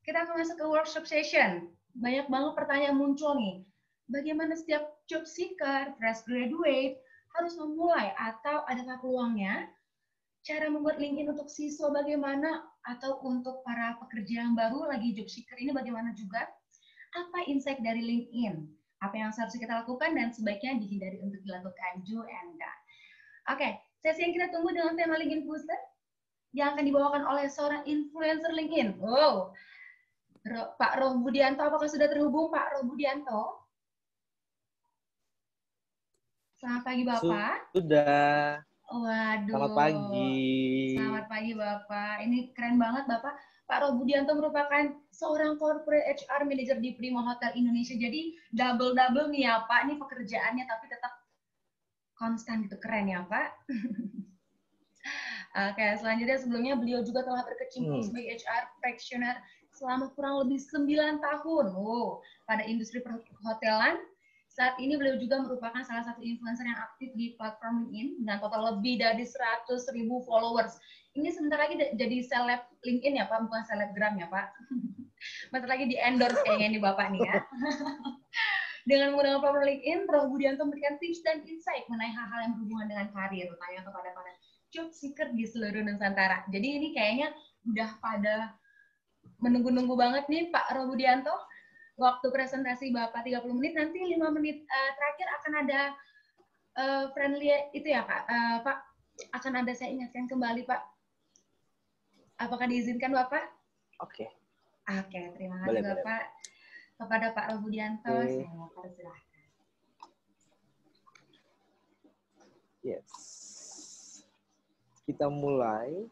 kita akan masuk ke workshop session. Banyak banget pertanyaan muncul nih. Bagaimana setiap job seeker, fresh graduate, harus memulai atau adakah peluangnya? Cara membuat LinkedIn untuk siswa bagaimana? Atau untuk para pekerja yang baru lagi job seeker ini bagaimana juga? Apa insight dari LinkedIn? Apa yang seharusnya kita lakukan dan sebaiknya dihindari untuk dilakukan? Do and don't. Oke, sesi yang kita tunggu dengan tema LinkedIn Booster yang akan dibawakan oleh seorang influencer LinkedIn. Wow, Pak Roh Budianto, apakah sudah terhubung Pak Roh Budianto? Selamat pagi Bapak. Sudah. Waduh. Selamat pagi. Selamat pagi Bapak. Ini keren banget Bapak. Pak Roh Budianto merupakan seorang corporate HR manager di Prima Hotel Indonesia. Jadi double-double nih ya Pak. Ini pekerjaannya tapi tetap konstan gitu. Keren ya Pak. Oke, selanjutnya sebelumnya beliau juga telah berkecimpung sebagai HR practitioner selama kurang lebih 9 tahun pada industri perhotelan. Saat ini beliau juga merupakan salah satu influencer yang aktif di platform LinkedIn dengan total lebih dari 100.000 followers. Ini sebentar lagi jadi seleb LinkedIn ya Pak, bukan selebgram ya Pak. Bentar lagi di endorse kayaknya ini Bapak nih ya. Dengan menggunakan platform LinkedIn, Roh Budianto memberikan tips dan insight mengenai hal-hal yang berhubungan dengan karir, terutama kepada para job seeker di seluruh Nusantara. Jadi ini kayaknya udah pada menunggu-nunggu banget nih Pak Roh Budianto. Waktu presentasi Bapak 30 menit, nanti 5 menit terakhir akan ada friendly itu ya Pak. Pak, akan ada saya ingatkan kembali Pak. Apakah diizinkan Bapak? Oke. Oke, terima kasih Bapak. Kepada Pak Roh Budianto, saya mau persilahkan. Yes. Kita mulai.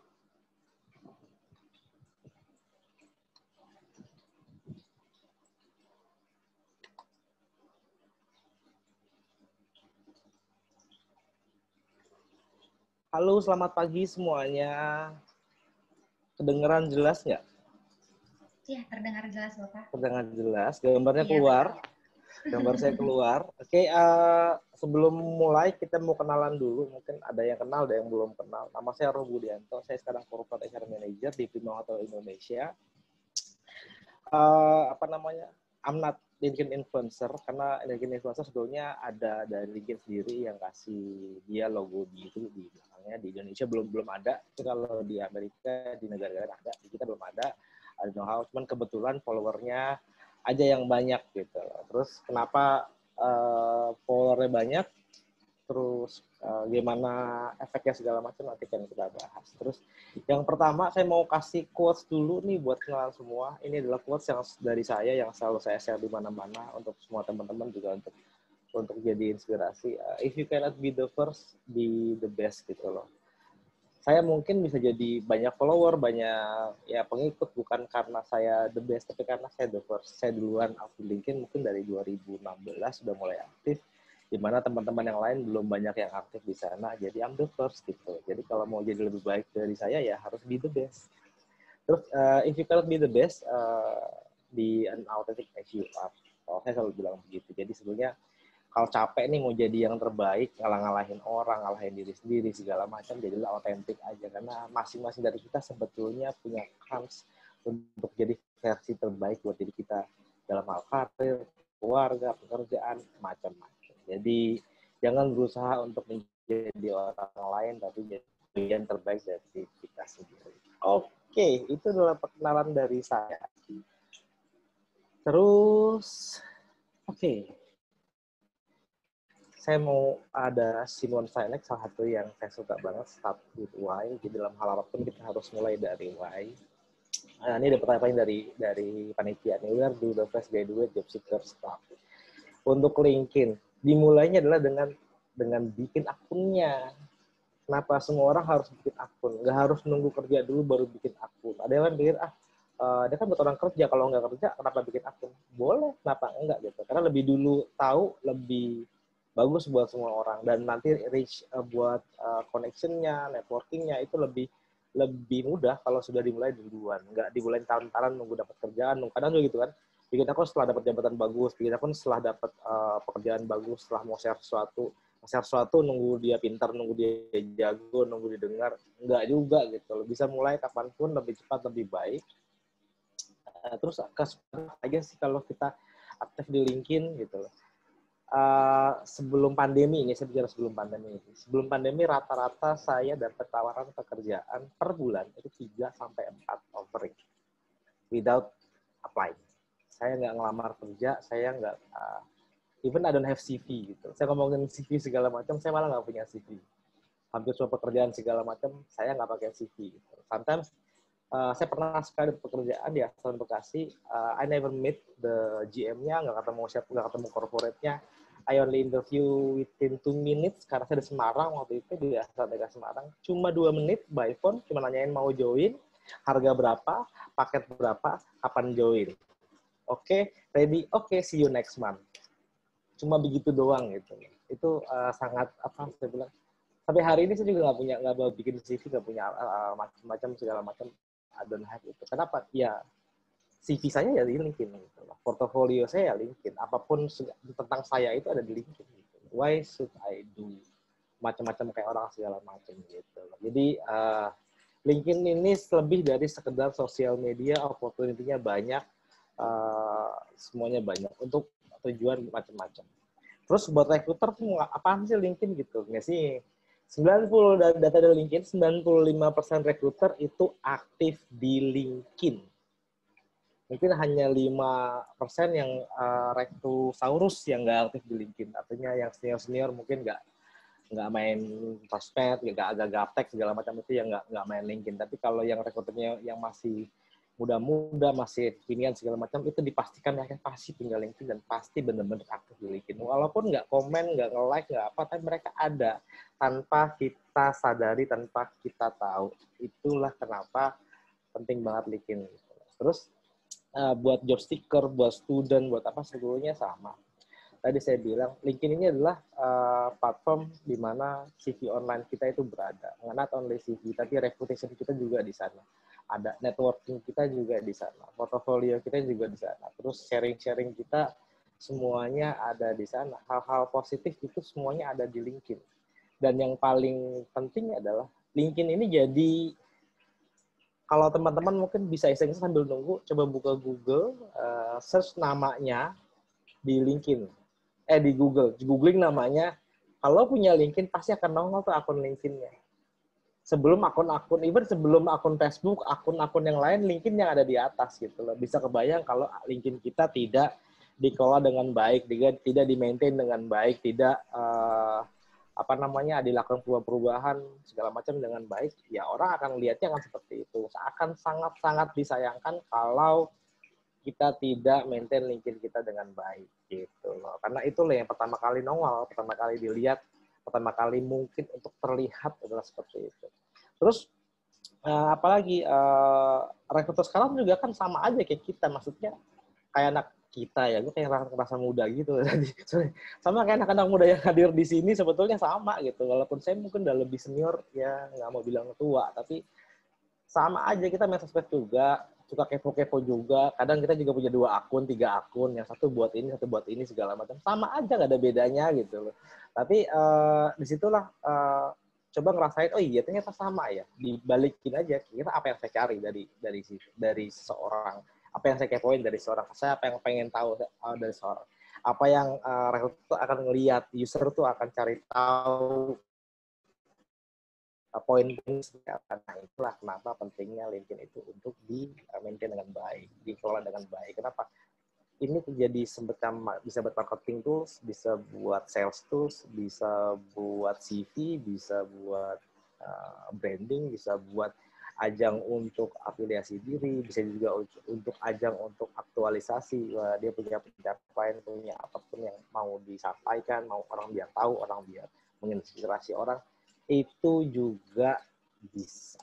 Halo, selamat pagi semuanya. Kedengeran jelas nggak? Iya, terdengar jelas Bapak. Terdengar jelas. Gambarnya keluar. Gambar saya keluar. Oke, sebelum mulai kita mau kenalan dulu. Mungkin ada yang kenal, ada yang belum kenal. Nama saya Roh Budianto. Saya sekarang corporate HR manager di Prima Hotel Indonesia. I'm not LinkedIn influencer karena LinkedIn influencer sebetulnya ada dari LinkedIn sendiri yang kasih dia logo gitu di belakangnya. Di Indonesia belum ada. Itu kalau di Amerika, di negara-negara ada. Di kita belum ada. I don't know how. Cuman kebetulan followernya aja yang banyak gitu. Terus kenapa followernya banyak? Terus gimana efeknya segala macam nanti kan kita bahas. Terus yang pertama saya mau kasih quotes dulu nih buat kenalan semua. Ini adalah quotes yang dari saya yang selalu saya share di mana-mana untuk semua teman-teman juga untuk jadi inspirasi. If you cannot be the first, be the best gitu loh. Saya mungkin bisa jadi banyak follower, banyak ya pengikut bukan karena saya the best, tapi karena saya the first. Saya duluan aktif LinkedIn mungkin dari 2016 sudah mulai aktif, di mana teman-teman yang lain belum banyak yang aktif di sana. Jadi I'm the first gitu. Jadi kalau mau jadi lebih baik dari saya ya harus be the best. Terus if you cannot be the best, be an authentic as you are. Kalau saya selalu bilang begitu. Jadi sebetulnya kalau capek nih mau jadi yang terbaik, ngalah-ngalahin orang, ngalahin diri sendiri, segala macam, jadilah autentik aja. Karena masing-masing dari kita sebetulnya punya kans untuk jadi versi terbaik buat diri kita dalam hal karir, keluarga, pekerjaan, macam-macam. Jadi jangan berusaha untuk menjadi orang lain, tapi jadi bagian terbaik dari kita sendiri. Oke, itu adalah perkenalan dari saya. Terus, saya mau ada Simon Sinek, salah satu yang saya suka banget, Start with Why. Jadi dalam hal apapun kita harus mulai dari why. Nah, ini ada pertanyaan dari panitia nih, where do the fresh graduate job seekers start? Untuk LinkedIn, dimulainya adalah dengan bikin akunnya. Kenapa semua orang harus bikin akun? Nggak harus nunggu kerja dulu baru bikin akun. Ada yang pikir, dia kan buat orang kerja, kalau nggak kerja kenapa bikin akun? Boleh, kenapa enggak gitu. Karena lebih dulu tahu, lebih bagus buat semua orang. Dan nanti reach buat connection-nya, networking-nya itu lebih mudah kalau sudah dimulai duluan. Nggak dimulai taran-taran nunggu dapat kerjaan. Kadang juga gitu kan. Bikin akun setelah dapat jabatan bagus, bikin akun setelah dapat pekerjaan bagus, setelah mau share sesuatu nunggu dia pintar, nunggu dia jago, nunggu didengar. Enggak juga gitu. Bisa mulai kapanpun, lebih cepat, lebih baik. Terus aja sih kalau kita aktif di LinkedIn gitu loh. Sebelum pandemi ini, saya bicara sebelum pandemi ini. Sebelum pandemi rata-rata saya dapat tawaran pekerjaan per bulan itu 3 sampai 4 offering without applying. Saya nggak ngelamar kerja, saya nggak even I don't have CV gitu. Saya ngomongin CV segala macam, saya malah nggak punya CV. Hampir semua pekerjaan segala macam saya nggak pakai CV gitu. Sometimes saya pernah sekali pekerjaan di Astana Bekasi, I never meet the GM-nya, nggak ketemu siapa, nggak ketemu corporate-nya. I only interview within 2 minutes karena saya di Semarang waktu itu di Astana Bekasi Semarang. Cuma 2 menit by phone, cuma nanyain mau join, harga berapa, paket berapa, kapan join. Oke, ready, oke, see you next month. Cuma begitu doang gitu. Itu sangat apa saya bilang. Sampai hari ini saya juga nggak mau bikin CV, nggak punya macam-macam segala macam. I don't have itu. Kenapa? Ya CV saya ya di LinkedIn. Gitu. Portofolio saya ya LinkedIn. Apapun tentang saya itu ada di LinkedIn. Gitu. Why should I do macam-macam kayak orang segala macam gitu. Jadi LinkedIn ini lebih dari sekedar sosial media, opportunity-nya banyak, semuanya banyak untuk tujuan macam-macam. Terus buat recruiter tuh apaan sih LinkedIn gitu? Nggak sih? 90 data dari LinkedIn, 95% recruiter itu aktif di LinkedIn. Mungkin hanya 5% yang recrusaurus yang nggak aktif di LinkedIn. Artinya yang senior-senior mungkin nggak main sosmed, nggak agak gaptek segala macam itu yang nggak main LinkedIn. Tapi kalau yang rekruternya yang masih muda-muda, masih kekinian segala macam, itu dipastikan mereka pasti tinggal LinkedIn dan pasti benar-benar aktif di LinkedIn. Walaupun nggak komen, nggak nge-like, nggak apa, tapi mereka ada tanpa kita sadari, tanpa kita tahu. Itulah kenapa penting banget LinkedIn. Terus buat job seeker, buat student, buat apa sebetulnya sama. Tadi saya bilang, LinkedIn ini adalah platform di mana CV online kita itu berada. Not only CV, tapi reputation kita juga di sana. Ada networking kita juga di sana. Portofolio kita juga di sana. Terus sharing-sharing kita semuanya ada di sana. Hal-hal positif itu semuanya ada di LinkedIn. Dan yang paling penting adalah LinkedIn ini jadi, kalau teman-teman mungkin bisa iseng sambil nunggu, coba buka Google, search namanya di LinkedIn. Di Google. Googling namanya, kalau punya LinkedIn pasti akan nongol tuh akun LinkedIn-nya. Sebelum akun-akun, even sebelum akun Facebook, akun-akun yang lain, LinkedIn yang ada di atas gitu loh. Bisa kebayang kalau LinkedIn kita tidak dikelola dengan baik, tidak di-maintain dengan baik, tidak dilakukan perubahan segala macam dengan baik, ya orang akan lihatnya akan seperti itu. Akan sangat-sangat disayangkan kalau kita tidak maintain LinkedIn kita dengan baik gitu loh. Karena itulah yang pertama kali nongol, pertama kali dilihat, pertama kali mungkin untuk terlihat adalah seperti itu. Terus apalagi rekruter sekarang juga kan sama aja kayak kita, maksudnya kayak anak kita ya, gue kayak rasa muda gitu tadi. Sama kayak anak-anak muda yang hadir di sini sebetulnya sama gitu. Walaupun saya mungkin udah lebih senior, ya nggak mau bilang tua, tapi sama aja kita main sosmed juga, suka kepo-kepo juga. Kadang kita juga punya 2 akun, 3 akun, yang satu buat ini, satu buat ini segala macam. Sama aja, nggak ada bedanya gitu loh. Tapi disitulah coba ngerasain, oh iya ternyata sama ya. Dibalikin aja, kira apa yang saya cari dari seseorang, apa yang saya kepoin dari seorang, saya apa yang pengen tahu dari seorang, apa yang rekruter akan ngelihat, user tuh akan cari tahu poin-poin seperti apa. Nah, itulah kenapa pentingnya LinkedIn itu untuk di-maintain dengan baik, dikelola dengan baik. Kenapa? Ini terjadi semacam bisa buat marketing tools, bisa buat sales tools, bisa buat CV, bisa buat branding, bisa buat ajang untuk afiliasi diri, bisa juga untuk ajang untuk aktualisasi. Dia punya pencapaian, punya apapun yang mau disampaikan, mau orang biar tahu, orang biar menginspirasi orang, itu juga bisa.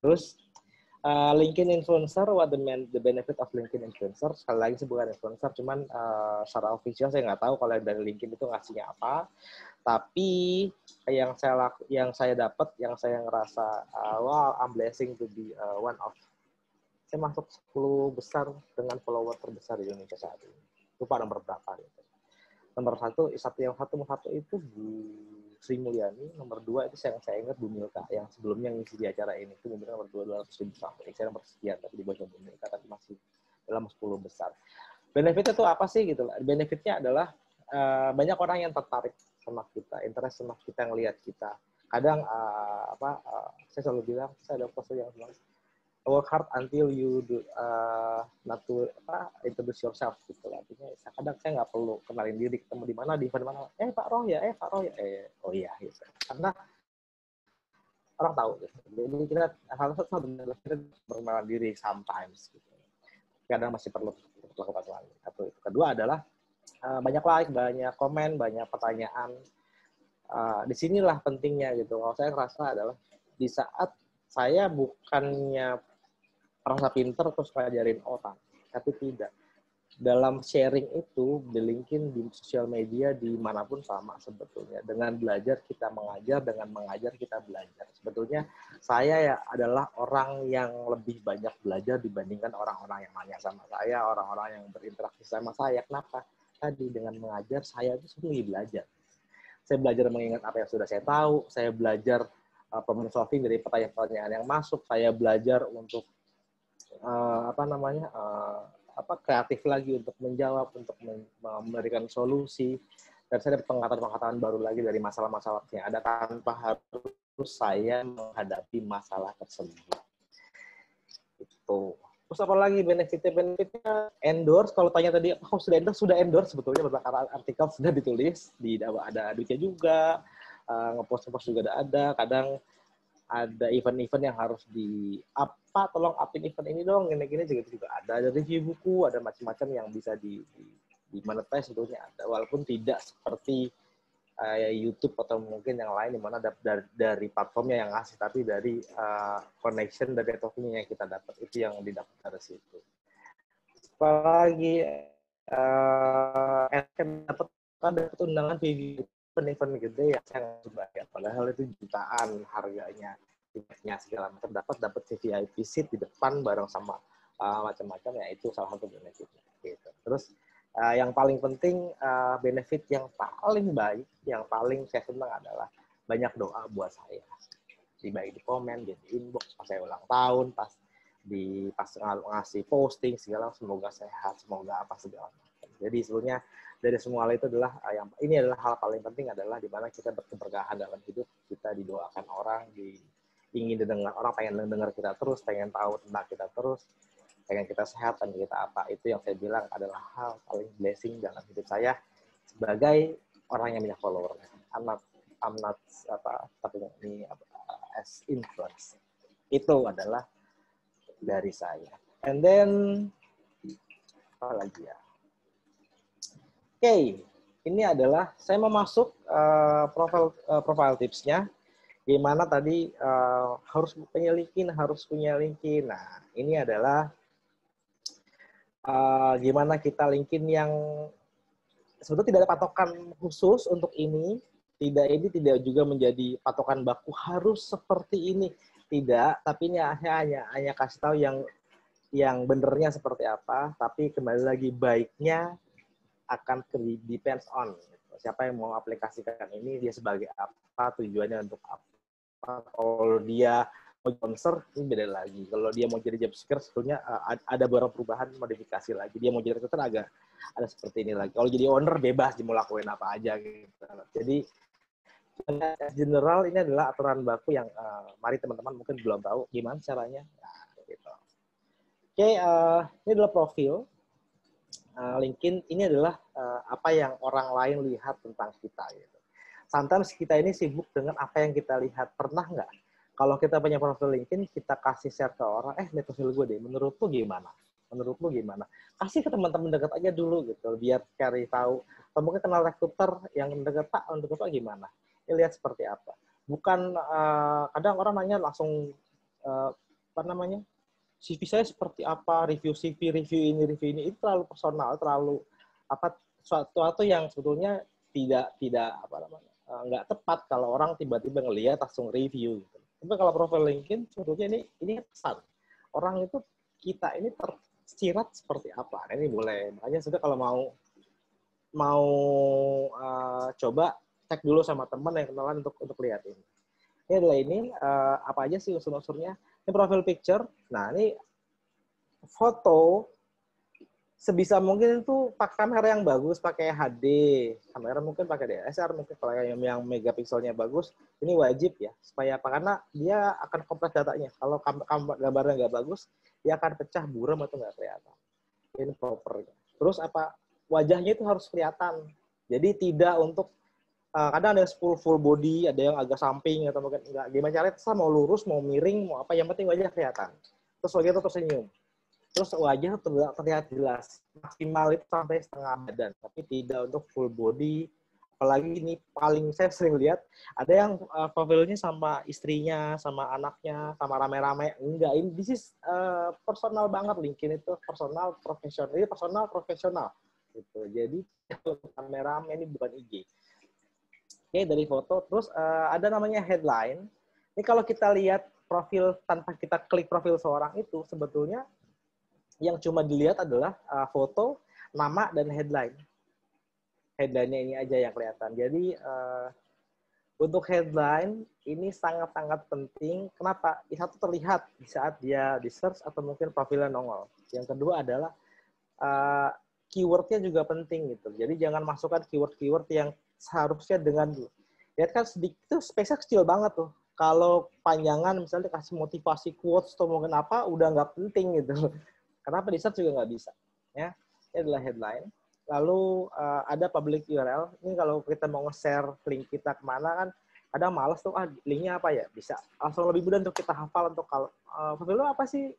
Terus LinkedIn influencer, what the benefit of LinkedIn influencer? Sekali lagi sih bukan influencer, cuman secara official saya nggak tahu kalau dari LinkedIn itu ngasihnya apa. Tapi yang saya dapat, yang saya ngerasa wow, I'm blessing to be one of. Saya masuk 10 besar dengan follower terbesar di Indonesia saat ini. Lupa nomor berapa gitu. Nomor satu itu Sri Mulyani, nomor 2 itu saya ingat Bu Milka yang sebelumnya ngisi di acara ini, itu Bu Milka nomor 2 200.000 sampai saya nomor sekian, tapi di bawah Bu Milka tapi masih dalam 10 besar. Benefitnya itu apa sih gitu? Benefitnya adalah banyak orang yang tertarik sama kita, interest sama kita, ngelihat kita. Kadang saya selalu bilang, saya ada poster yang bilang work hard until you do, not to introduce yourself gitu. Artinya kadang saya nggak perlu kenalin diri, ketemu di mana, di event mana, Pak Roh ya, oh iya gitu. Karena orang tahu gitu. Jadi kita hal sebenarnya kita berkenalan diri sometimes gitu. Kadang masih perlu lakukan lagi. Atau itu kedua adalah banyak like, banyak komen, banyak pertanyaan. Disinilah pentingnya gitu. Kalau saya ngerasa adalah di saat saya bukannya merasa pinter terus ngajarin orang, tapi tidak. Dalam sharing itu, di LinkedIn, di sosial media, dimanapun sama sebetulnya. Dengan belajar kita mengajar, dengan mengajar kita belajar. Sebetulnya saya ya adalah orang yang lebih banyak belajar dibandingkan orang-orang yang nanya sama saya, orang-orang yang berinteraksi sama saya. Kenapa? Tadi dengan mengajar, saya itu sebenarnya belajar. Saya belajar mengingat apa yang sudah saya tahu, saya belajar problem solving dari pertanyaan-pertanyaan yang masuk, saya belajar untuk kreatif lagi untuk menjawab, untuk memberikan solusi, dan saya dapat pengetahuan baru lagi dari masalah-masalah yang ada tanpa harus saya menghadapi masalah tersebut. Itu. Terus apa lagi benefitnya endorse. Kalau tanya tadi, sudah endorse sebetulnya beberapa artikel sudah ditulis, ada duitnya juga, ngepost juga ada, kadang ada event-event yang harus tolong upin event ini dong, gini-gini juga ada review buku, ada macam-macam yang bisa di monetize sebetulnya ada, walaupun tidak seperti YouTube atau mungkin yang lain di mana dari platformnya yang ngasih, tapi dari connection dari networking yang kita dapat, itu yang didapat dari situ. Apalagi dapat undangan video event gede ya, saya nggak bayar, padahal itu jutaan harganya, tiketnya segala macam, dapat VIP seat di depan bareng sama macam-macam, ya itu salah satu benefitnya gitu. Terus yang paling penting, benefit yang paling baik, yang paling saya senang adalah banyak doa buat saya, baik di komen, di inbox pas saya ulang tahun, pas ngasih posting segala, semoga sehat, semoga apa segala macam. Jadi sebenarnya dari semua hal itu adalah ini adalah hal paling penting, adalah di mana kita berkeberkahan dalam hidup, kita didoakan orang, ingin didengar orang, pengen dengar kita terus, pengen tahu tentang kita terus, pengen kita sehat dan kita apa. Itu yang saya bilang adalah hal paling blessing dalam hidup saya sebagai orang yang banyak follower. I'm not as influence. Itu adalah dari saya. And then apa lagi ya? Oke, ini adalah saya mau masuk profile tipsnya. Gimana tadi harus punya LinkedIn. Nah, ini adalah gimana kita LinkedIn yang sebetulnya tidak ada patokan khusus untuk ini. Ini tidak juga menjadi patokan baku harus seperti ini. Tidak, tapi ini hanya kasih tahu yang benernya seperti apa. Tapi kembali lagi, baiknya akan depends on siapa yang mau aplikasikan ini, dia sebagai apa, tujuannya untuk apa. Kalau dia mau sponsor, ini beda lagi. Kalau dia mau jadi job seeker, sebetulnya ada beberapa perubahan, modifikasi lagi. Dia mau jadi recruiter, agak ada seperti ini lagi. Kalau jadi owner, bebas, dia mau lakuin apa aja gitu. Jadi general ini adalah aturan baku yang mari teman-teman mungkin belum tahu gimana caranya. Nah, gitu. Oke, ini adalah profil. LinkedIn ini adalah apa yang orang lain lihat tentang kita. Gitu. Sometimes kita ini sibuk dengan apa yang kita lihat. Pernah nggak? Kalau kita punya profil LinkedIn, kita kasih share ke orang, lihat profil gue deh, menurut lu gimana? Kasih ke teman-teman dekat aja dulu, gitu, biar cari tahu. Atau mungkin kenal recruiter yang dekat, Pak, untuk Pak gimana? Ya, lihat seperti apa. Bukan, kadang orang nanya langsung, CV saya seperti apa, review CV, review ini, itu terlalu personal, terlalu suatu yang sebetulnya tidak nggak tepat kalau orang tiba-tiba ngelihat langsung review. Gitu. Tapi kalau profil LinkedIn sebetulnya ini pesan orang itu, kita ini tersirat seperti apa. Nah, ini boleh, makanya sudah kalau mau coba cek dulu sama teman yang kenalan untuk lihat ini. Ini adalah apa aja sih unsur-unsurnya. Ini profile picture. Nah, ini foto sebisa mungkin itu pakai kamera yang bagus, pakai HD. Kamera mungkin pakai DSLR, mungkin kalau yang megapikselnya bagus, ini wajib ya. Supaya apa? Karena dia akan kompres datanya. Kalau gambarnya nggak bagus, dia akan pecah, buram, atau nggak kelihatan. Ini proper. Terus apa? Wajahnya itu harus kelihatan. Jadi tidak untuk kadang ada yang full body, ada yang agak samping atau mungkin enggak. Gimana caranya? Mau lurus, mau miring, mau apa, yang penting wajah kelihatan. Terus wajah itu tersenyum. Terus wajah terlihat jelas. Maksimal itu sampai setengah badan, tapi tidak untuk full body. Apalagi ini paling saya sering lihat, ada yang profilnya sama istrinya, sama anaknya, sama rame-rame. Enggak, ini this is personal banget. LinkedIn itu personal, profesional. Ini personal, profesional. Gitu. Jadi rame-rame, ini bukan IG. Oke, dari foto. Terus ada namanya headline. Ini kalau kita lihat profil tanpa kita klik profil seorang itu, sebetulnya yang cuma dilihat adalah foto, nama, dan headline. Headline-nya ini aja yang kelihatan. Jadi untuk headline ini sangat-sangat penting. Kenapa? Satu, terlihat di saat dia di search atau mungkin profilnya nongol. Yang kedua adalah keyword-nya juga penting gitu. Jadi jangan masukkan keyword-keyword yang seharusnya dengan, lihat kan sedikit itu space-nya kecil banget tuh. Kalau panjangan misalnya dikasih motivasi quotes atau mungkin apa, udah nggak penting gitu. Kenapa di search juga nggak bisa? Ya, ini adalah headline. Lalu ada public URL. Ini kalau kita mau nge-share link kita kemana kan, kadang males tuh, linknya apa ya? Bisa langsung lebih mudah untuk kita hafal. Untuk kalau profil lo apa sih?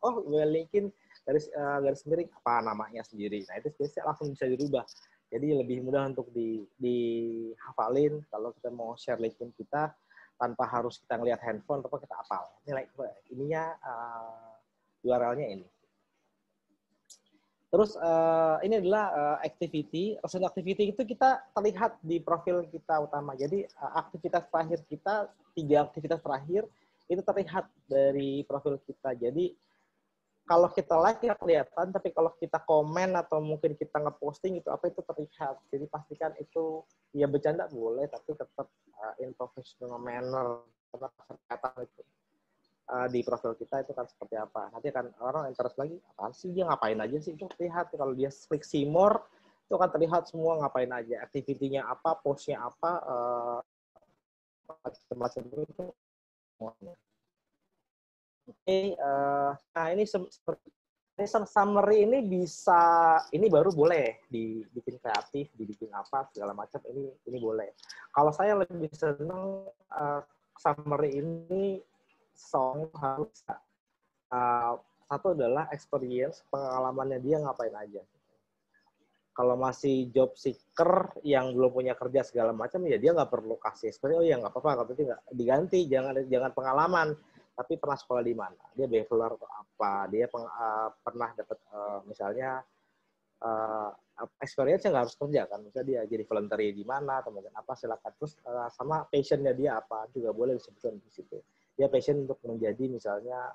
Gue linkin garis miring apa namanya sendiri. Nah itu biasanya langsung bisa dirubah. Jadi lebih mudah untuk dihafalin kalau kita mau share LinkedIn kita tanpa harus kita ngelihat handphone atau kita hafal. Ininya URL-nya ini. Terus ini adalah activity. Recent activity itu kita terlihat di profil kita utama. Jadi aktivitas terakhir kita, 3 aktivitas terakhir itu terlihat dari profil kita. Jadi kalau kita like ya kelihatan, tapi kalau kita komen atau mungkin kita ngeposting itu apa itu terlihat. Jadi pastikan itu ya bercanda boleh, tapi tetap in professional manner, tetap kelihatan itu. Di profil kita itu kan seperti apa. Nanti akan orang interest lagi, apaan sih dia ngapain aja sih, itu terlihat. Kalau dia klik see more, itu akan terlihat semua ngapain aja, activity-nya apa, post-nya apa, macam-macam itu semuanya. Oke, nah ini seperti summary ini bisa, ini baru boleh dibikin kreatif, dibikin apa segala macam, ini boleh. Kalau saya lebih senang summary ini harus satu adalah experience, pengalamannya dia ngapain aja. Kalau masih job seeker yang belum punya kerja segala macam, ya dia nggak perlu kasih experience. Oh ya nggak apa-apa, tapi nggak diganti, jangan pengalaman, tapi pernah sekolah di mana, dia bachelor atau apa, dia pernah dapat misalnya experience yang nggak harus kerja kan, misalnya dia jadi volunteer di mana atau mungkin apa, silakan. Terus sama passionnya dia apa juga boleh disebutkan di situ. Dia passion untuk menjadi misalnya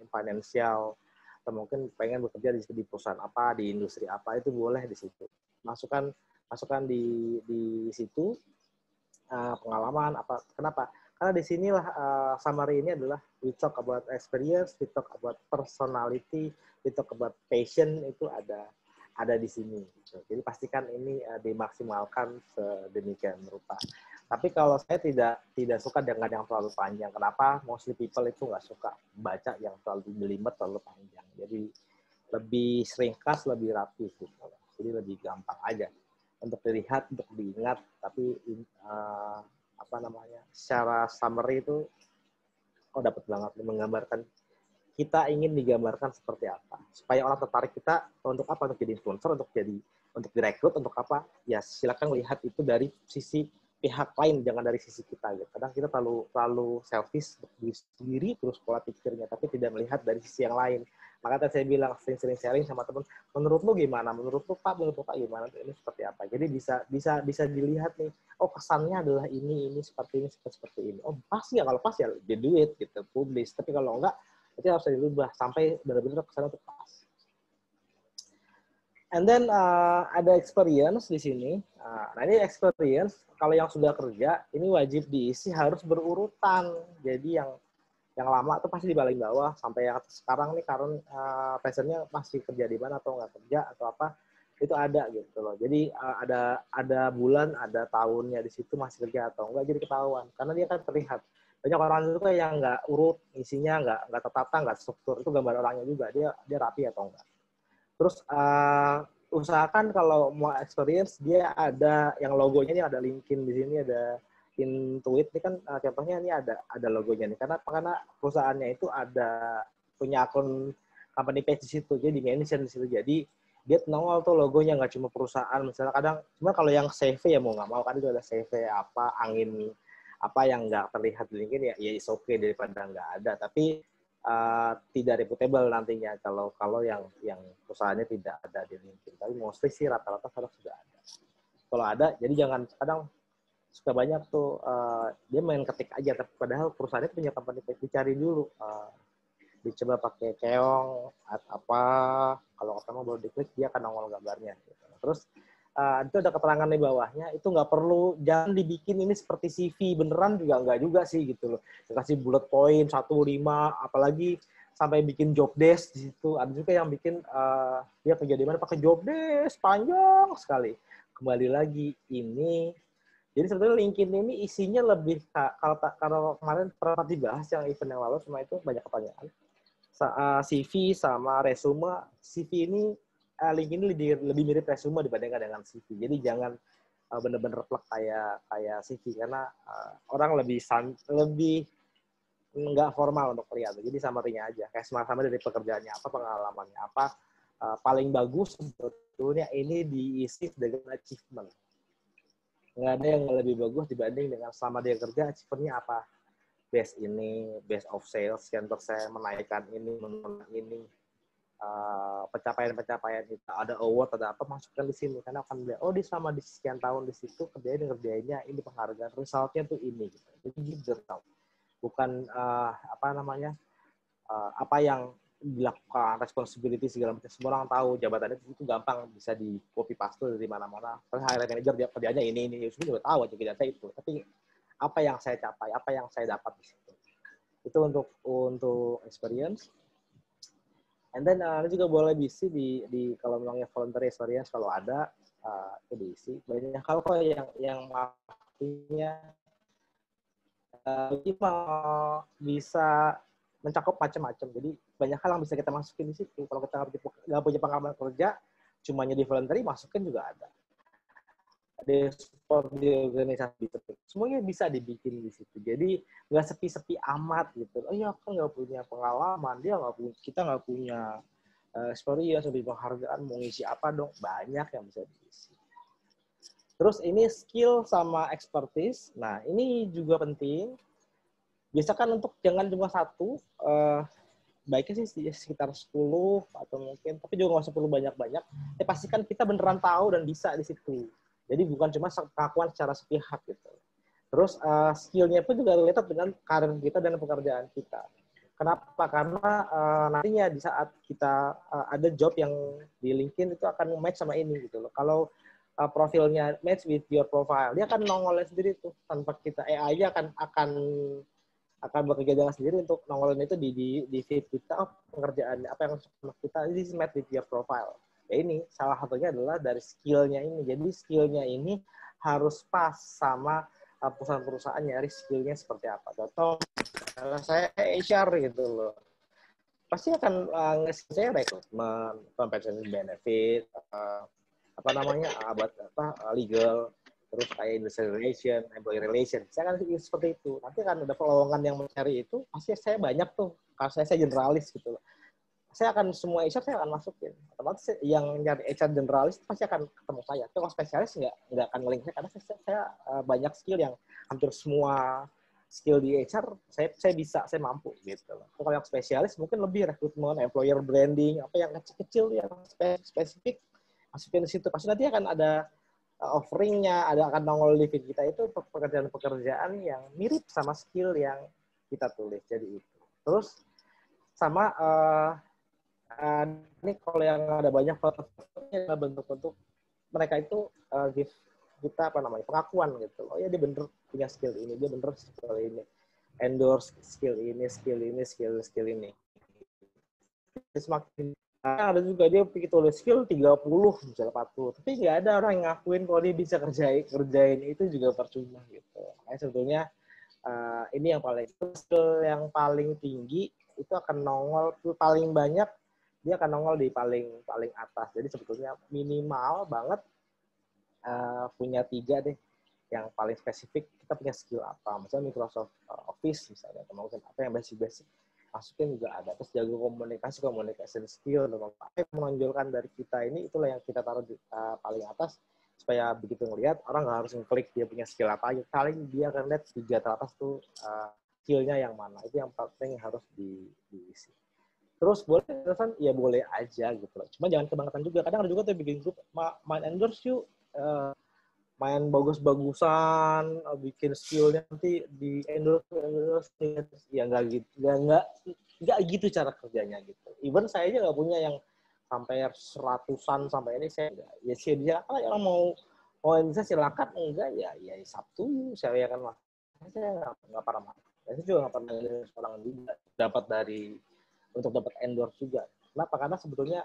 financial atau mungkin pengen bekerja di perusahaan apa, di industri apa, itu boleh di situ. Masukkan di situ pengalaman apa. Kenapa? Karena di sinilah summary ini adalah we talk about experience, we talk about personality, we talk about passion, itu ada di sini. Jadi pastikan ini dimaksimalkan sedemikian rupa. Tapi kalau saya tidak suka dengan yang terlalu panjang. Kenapa? Mostly people itu nggak suka baca yang terlalu jelimet, terlalu panjang. Jadi lebih ringkas, lebih rapi. Gitu. Jadi lebih gampang aja untuk dilihat, untuk diingat. Tapi secara summary itu dapat banget menggambarkan kita ingin digambarkan seperti apa, supaya orang tertarik kita untuk apa, untuk jadi influencer, untuk direkrut, untuk apa, ya silakan lihat itu dari sisi pihak lain, jangan dari sisi kita. Gitu. Kadang kita terlalu selfish untuk diri sendiri, terus pola pikirnya, tapi tidak melihat dari sisi yang lain. Makanya saya bilang sering-sering sharing sama teman, menurut lu gimana, menurut lu Pak gimana, ini seperti apa. Jadi bisa dilihat nih, oh kesannya adalah ini seperti ini. Oh pas ya, kalau pas ya dia duit gitu, publish. Tapi kalau enggak, itu harus dirubah sampai benar-benar kesana itu pas. And then ada experience di sini. Nah ini experience kalau yang sudah kerja ini wajib diisi harus berurutan. Jadi yang lama tuh pasti di paling bawah sampai yang sekarang nih karena passionnya masih kerja di mana atau nggak kerja atau apa itu ada gitu loh. Jadi ada bulan, ada tahunnya di situ masih kerja atau enggak jadi ketahuan karena dia kan terlihat. Banyak orang itu yang nggak urut isinya, nggak tertata, nggak struktur, itu gambar orangnya juga dia rapi atau enggak. Terus usahakan kalau mau experience dia ada yang logonya ini ada LinkedIn di sini ada Intuit ini kan contohnya ini ada logonya nih karena perusahaannya itu ada punya akun company page di situ jadi di mention di situ jadi dia nongol tuh logonya nggak cuma perusahaan misalnya kadang cuma kalau yang CV ya mau nggak mau kan itu ada CV apa angin apa yang nggak terlihat di LinkedIn ya is okay daripada nggak ada tapi tidak reputable nantinya kalau yang perusahaannya tidak ada di LinkedIn tapi mostly sih rata-rata sudah ada kalau ada jadi jangan kadang suka banyak tuh dia main ketik aja tapi padahal perusahaannya punya company page dicari dulu dicoba pakai keong apa kalau pertama baru diklik dia akan nongol gambarnya gitu. Terus itu ada keterangan di bawahnya itu nggak perlu jangan dibikin ini seperti CV beneran juga nggak juga sih gitu loh dikasih bullet point 1, 5 apalagi sampai bikin job desk di situ ada juga yang bikin dia kerja di mana pakai job desk panjang sekali kembali lagi ini jadi sebetulnya LinkedIn ini isinya lebih kalau kemarin pernah dibahas yang event yang lalu cuma itu banyak pertanyaan CV sama resume CV ini LinkedIn lebih mirip resume dibandingkan dengan CV jadi jangan benar-benar plek kayak CV karena orang lebih nggak formal untuk lihat jadi summary-nya aja kayak sama dari pekerjaannya apa pengalamannya apa paling bagus sebetulnya ini diisi dengan achievement nggak ada yang lebih bagus dibanding dengan selama dia kerja achievementnya apa best of sales sekian persen menaikkan ini menurunkan ini pencapaian itu ada award ada apa masukkan di sini karena akan lihat oh di selama di sekian tahun di situ kerjanya ini penghargaan resultnya tuh ini gitu. Jadi gitu bukan apa yang dilakukan responsibility segala macam semua orang tahu jabatan itu gampang bisa di copy paste dari mana-mana karena hiring manager dia kerjanya ini semua juga tahu aja kerjanya itu tapi apa yang saya capai apa yang saya dapat di situ itu untuk experience and then ini juga boleh diisi di kalau memangnya voluntary experience kalau ada itu diisi banyak hal kok yang artinya bisa mencakup macam-macam. Jadi banyak hal yang bisa kita masukin di situ. Kalau kita nggak punya pengalaman kerja, cuma di voluntary masukin juga ada. Ada support di organisasi itu. Semuanya bisa dibikin di situ. Jadi nggak sepi-sepi amat gitu. Oh iya, aku nggak punya pengalaman, kita nggak punya experience, lebih penghargaan, mau ngisi apa dong? Banyak yang bisa diisi. Terus ini skill sama expertise. Nah, ini juga penting. Biasakan untuk jangan cuma satu, baiknya sih sekitar 10 atau mungkin, tapi juga nggak usah perlu banyak-banyak. Pastikan kita beneran tahu dan bisa di situ. Jadi bukan cuma pengakuan secara sepihak gitu. Terus skill-nya pun juga related dengan karir kita dan pekerjaan kita. Kenapa? Karena nantinya di saat kita ada job yang di LinkedIn itu akan match sama ini gitu loh. Kalau profilnya match with your profile, dia akan nongolnya sendiri tuh tanpa kita AI aja akan bekerja dengan sendiri untuk nongolin itu di feed kita pekerjaannya apa yang kita ini match with your profile. Ya ini salah satunya adalah dari skill-nya ini. Jadi skill-nya ini harus pas sama perusahaan-perusahaan nyari skill-nya seperti apa. Contoh, kalau saya HR gitu loh. Pasti akan ngasih saya rekrutmen, compensation benefit, legal, terus kayak industrial relation, employee relation. Saya kan seperti itu. Nanti kan ada pelowongan yang mencari itu, pasti saya banyak tuh. Kalau saya generalis gitu loh. Saya akan semua HR saya akan masukin. Otomatis yang nyari HR generalis pasti akan ketemu saya. Tapi kalau spesialis nggak akan nge-link saya karena saya banyak skill yang hampir semua skill di HR saya mampu gitu loh. Kalau yang spesialis mungkin lebih rekrutmen, employer branding, apa yang kecil-kecil yang spesifik masukin di situ. Pasti nanti akan ada offering-nya, akan nongol di feed kita itu pekerjaan-pekerjaan yang mirip sama skill yang kita tulis. Jadi itu. Terus sama Ini kalau yang ada banyak foto-fotonya bentuk-bentuk mereka itu give kita pengakuan gitu. Oh ya dia bener punya skill ini, dia bener skill ini, endorse skill ini, skill ini. Semakin ada juga dia pikir tulis skill 30 misalnya 40, tapi nggak ada orang yang ngakuin kalau dia bisa kerjain itu juga percuma gitu. Makanya sebetulnya ini yang paling skill yang paling tinggi itu akan nongol paling banyak, dia akan nongol di paling atas. Jadi sebetulnya minimal banget punya 3 deh yang paling spesifik. Kita punya skill apa, misalnya Microsoft Office misalnya, atau mungkin apa yang basic masukin juga ada. Terus jago communication skill, apa yang menonjolkan dari kita ini, itulah yang kita taruh di paling atas, supaya begitu ngelihat orang nggak harus ngeklik dia punya skill apa aja, paling dia akan lihat 3 teratas tuh skillnya yang mana, itu yang paling harus diisi. Terus boleh terusan, ya boleh aja gitu loh. Cuma jangan kebangetan juga. Kadang ada juga tuh bikin grup main endorse yuk, main bagus-bagusan, bikin skillnya nanti di endorse, ya nggak gitu, nggak gitu cara kerjanya gitu. Even saya aja nggak punya yang sampai seratusan sampai ini, saya nggak. Ya sih dia orang mau bisa silakan, enggak ya Sabtu saya kan mas, saya nggak pernah mas. Saya juga nggak pernah orang juga dapat untuk dapat endorse juga. Kenapa? Karena sebetulnya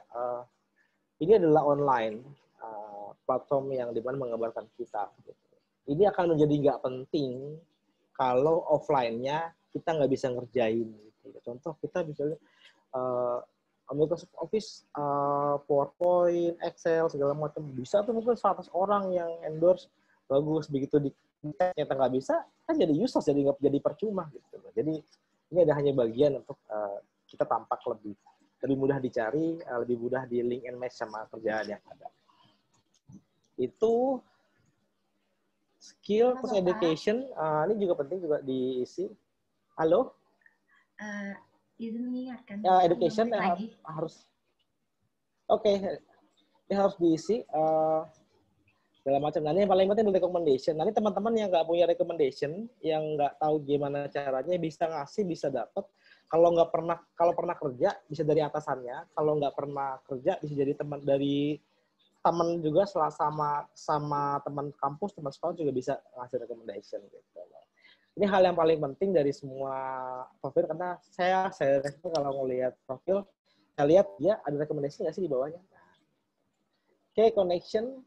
ini adalah online platform yang dimana menggambarkan kita. Gitu. Ini akan menjadi nggak penting kalau offline-nya kita nggak bisa ngerjain. Gitu. Contoh kita misalnya Microsoft Office, PowerPoint, Excel, segala macam. Bisa tuh mungkin 100 orang yang endorse, bagus. Begitu kita nggak bisa, kan jadi useless, jadi nggak jadi percuma. Gitu. Jadi ini ada hanya bagian untuk kita tampak lebih mudah dicari, lebih mudah di link and match sama kerjaan yang ada. Itu skill plus education, ini juga penting juga diisi. Halo? Izin mengingatkan. Ya, education harus. Oke, ini harus diisi segala macam. Nah, ini yang paling penting adalah recommendation. Nanti teman-teman yang nggak punya recommendation, yang nggak tahu gimana caranya, bisa ngasih, bisa dapat. Kalau pernah kerja bisa dari atasannya. Kalau nggak pernah kerja bisa jadi teman juga, sama teman kampus, teman sekolah juga bisa ngasih recommendation gitu. Ini hal yang paling penting dari semua profil, karena saya kalau ngelihat profil, saya lihat dia ada rekomendasi nggak sih di bawahnya. Oke, connection.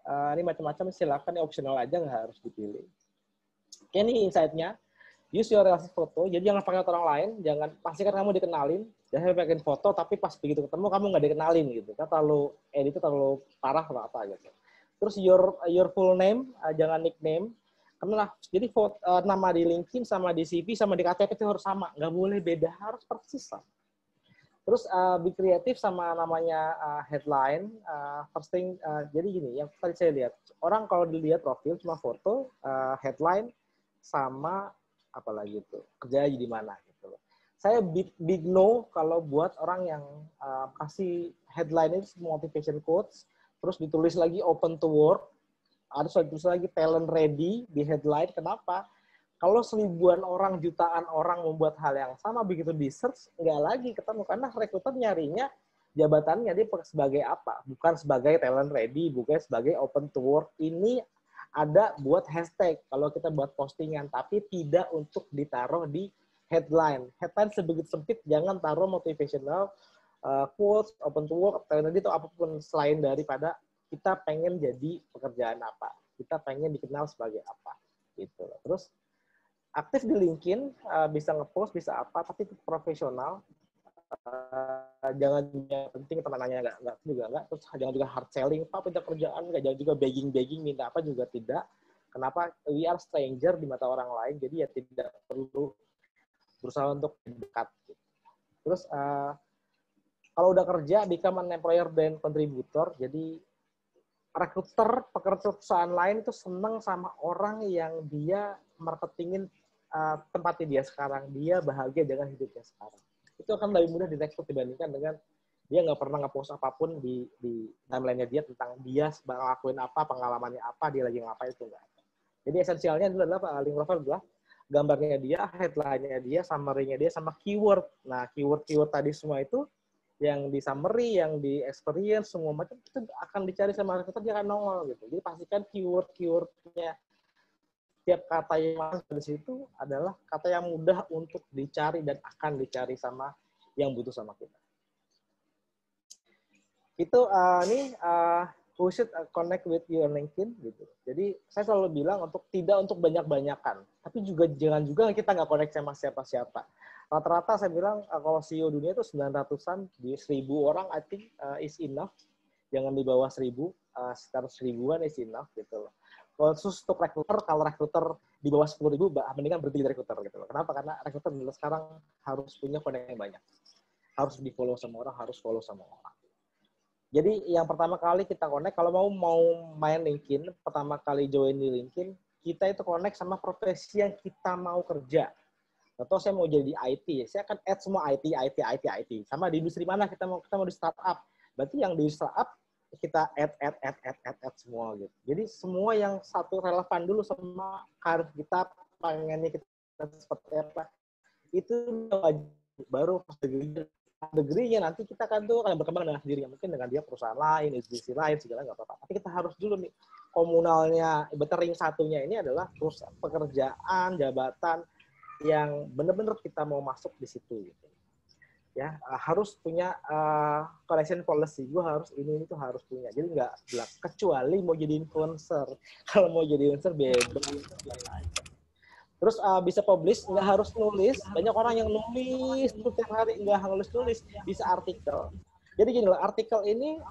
Ini macam-macam, silakan, ini optional aja, nggak harus dipilih. Oke, ini insight-nya. Use your relative photo, jadi jangan pakai orang lain, jangan pastikan kamu dikenalin, jangan pakai foto, tapi pas begitu ketemu kamu nggak dikenalin gitu, kan itu terlalu parah atau apa gitu. Terus your full name, jangan nickname, karena jadi nama di LinkedIn sama di CV sama di KTP itu harus sama, nggak boleh beda, harus persis lah. Terus be kreatif sama namanya headline. First thing, jadi gini, yang tadi saya lihat, orang kalau dilihat profil cuma foto, headline, sama apa lagi itu, kerja di mana gitu loh. Saya big no kalau buat orang yang kasih headline itu motivation quotes, terus ditulis lagi open to work, ada tulis lagi talent ready di headline. Kenapa? Kalau 1000-an orang, jutaan orang membuat hal yang sama, begitu di search, nggak lagi ketemu. Karena rekruter nyarinya jabatannya dia sebagai apa. Bukan sebagai talent ready, bukan sebagai open to work. Ini ada buat hashtag kalau kita buat postingan, tapi tidak untuk ditaruh di headline. Headline sebegitu sempit, jangan taruh motivational quotes, open to work, talent ready, atau apapun selain daripada kita pengen jadi pekerjaan apa. Kita pengen dikenal sebagai apa. Gitu. Terus aktif di LinkedIn, bisa ngepost, bisa apa, tapi itu profesional. Jangan penting teman-temannya nggak juga nggak. Terus jangan juga hard selling, apa punya kerjaan, nggak. Jangan juga begging minta apa juga tidak. Kenapa? We are stranger di mata orang lain, jadi ya tidak perlu berusaha untuk dekat. Terus kalau udah kerja, become an employer dan contributor. Jadi rekruter, perusahaan lain itu senang sama orang yang dia marketingin tempatnya dia sekarang, dia bahagia dengan hidupnya sekarang. Itu akan lebih mudah direkrut dibandingkan dengan dia nggak pernah nge-post apapun di timeline-nya dia tentang dia ngelakuin apa, pengalamannya apa, dia lagi ngapain, itu nggak ada. Jadi esensialnya adalah link profile adalah gambarnya dia, headline-nya dia, summary-nya dia, sama keyword. Nah, keyword tadi semua itu yang di summary, yang di experience, semua macam itu akan dicari sama recruiter, dia akan nongol gitu. Jadi pastikan keyword-keywordnya tiap kata yang masuk di situ adalah kata yang mudah untuk dicari dan akan dicari sama yang butuh sama kita. Itu who should connect with your LinkedIn gitu. Jadi saya selalu bilang tidak untuk banyak-banyakan, tapi juga jangan juga kita nggak connect sama siapa-siapa. Rata-rata saya bilang kalau CEO dunia itu 900-an, di 1.000 orang I think is enough. Jangan di bawah 1.000, sekitar 1.000-an is enough gitu loh. Khusus untuk recruiter, kalau recruiter di bawah 10.000, mendingan berhenti dari recruiter gitu loh. Kenapa? Karena recruiter dulu sekarang harus punya connect yang banyak. Harus di-follow sama orang, harus follow sama orang. Jadi yang pertama kali kita connect, kalau mau main LinkedIn, pertama kali join di LinkedIn, kita itu connect sama profesi yang kita mau kerja. Atau saya mau jadi di IT, saya akan add semua IT. Sama di industri mana kita mau di startup. Berarti yang di startup kita add semua gitu. Jadi semua yang satu relevan dulu sama karir kita, pengennya kita seperti apa. Itu baru degree-nya nanti kita kan tuh akan berkembang dengan sendirinya. Mungkin dengan dia perusahaan lain, institusi lain, segala nggak apa-apa. Tapi kita harus dulu nih, komunalnya, ring satunya ini adalah terus pekerjaan, jabatan yang benar-benar kita mau masuk di situ gitu. Ya, harus punya connection policy. Gue harus ini tuh harus punya. Jadi nggak bilang kecuali mau jadi influencer. Kalau mau jadi influencer bebas. Terus bisa publish, nggak harus nulis. Banyak orang yang nulis setiap hari, nggak harus nulis, bisa artikel. Jadi gini loh, artikel ini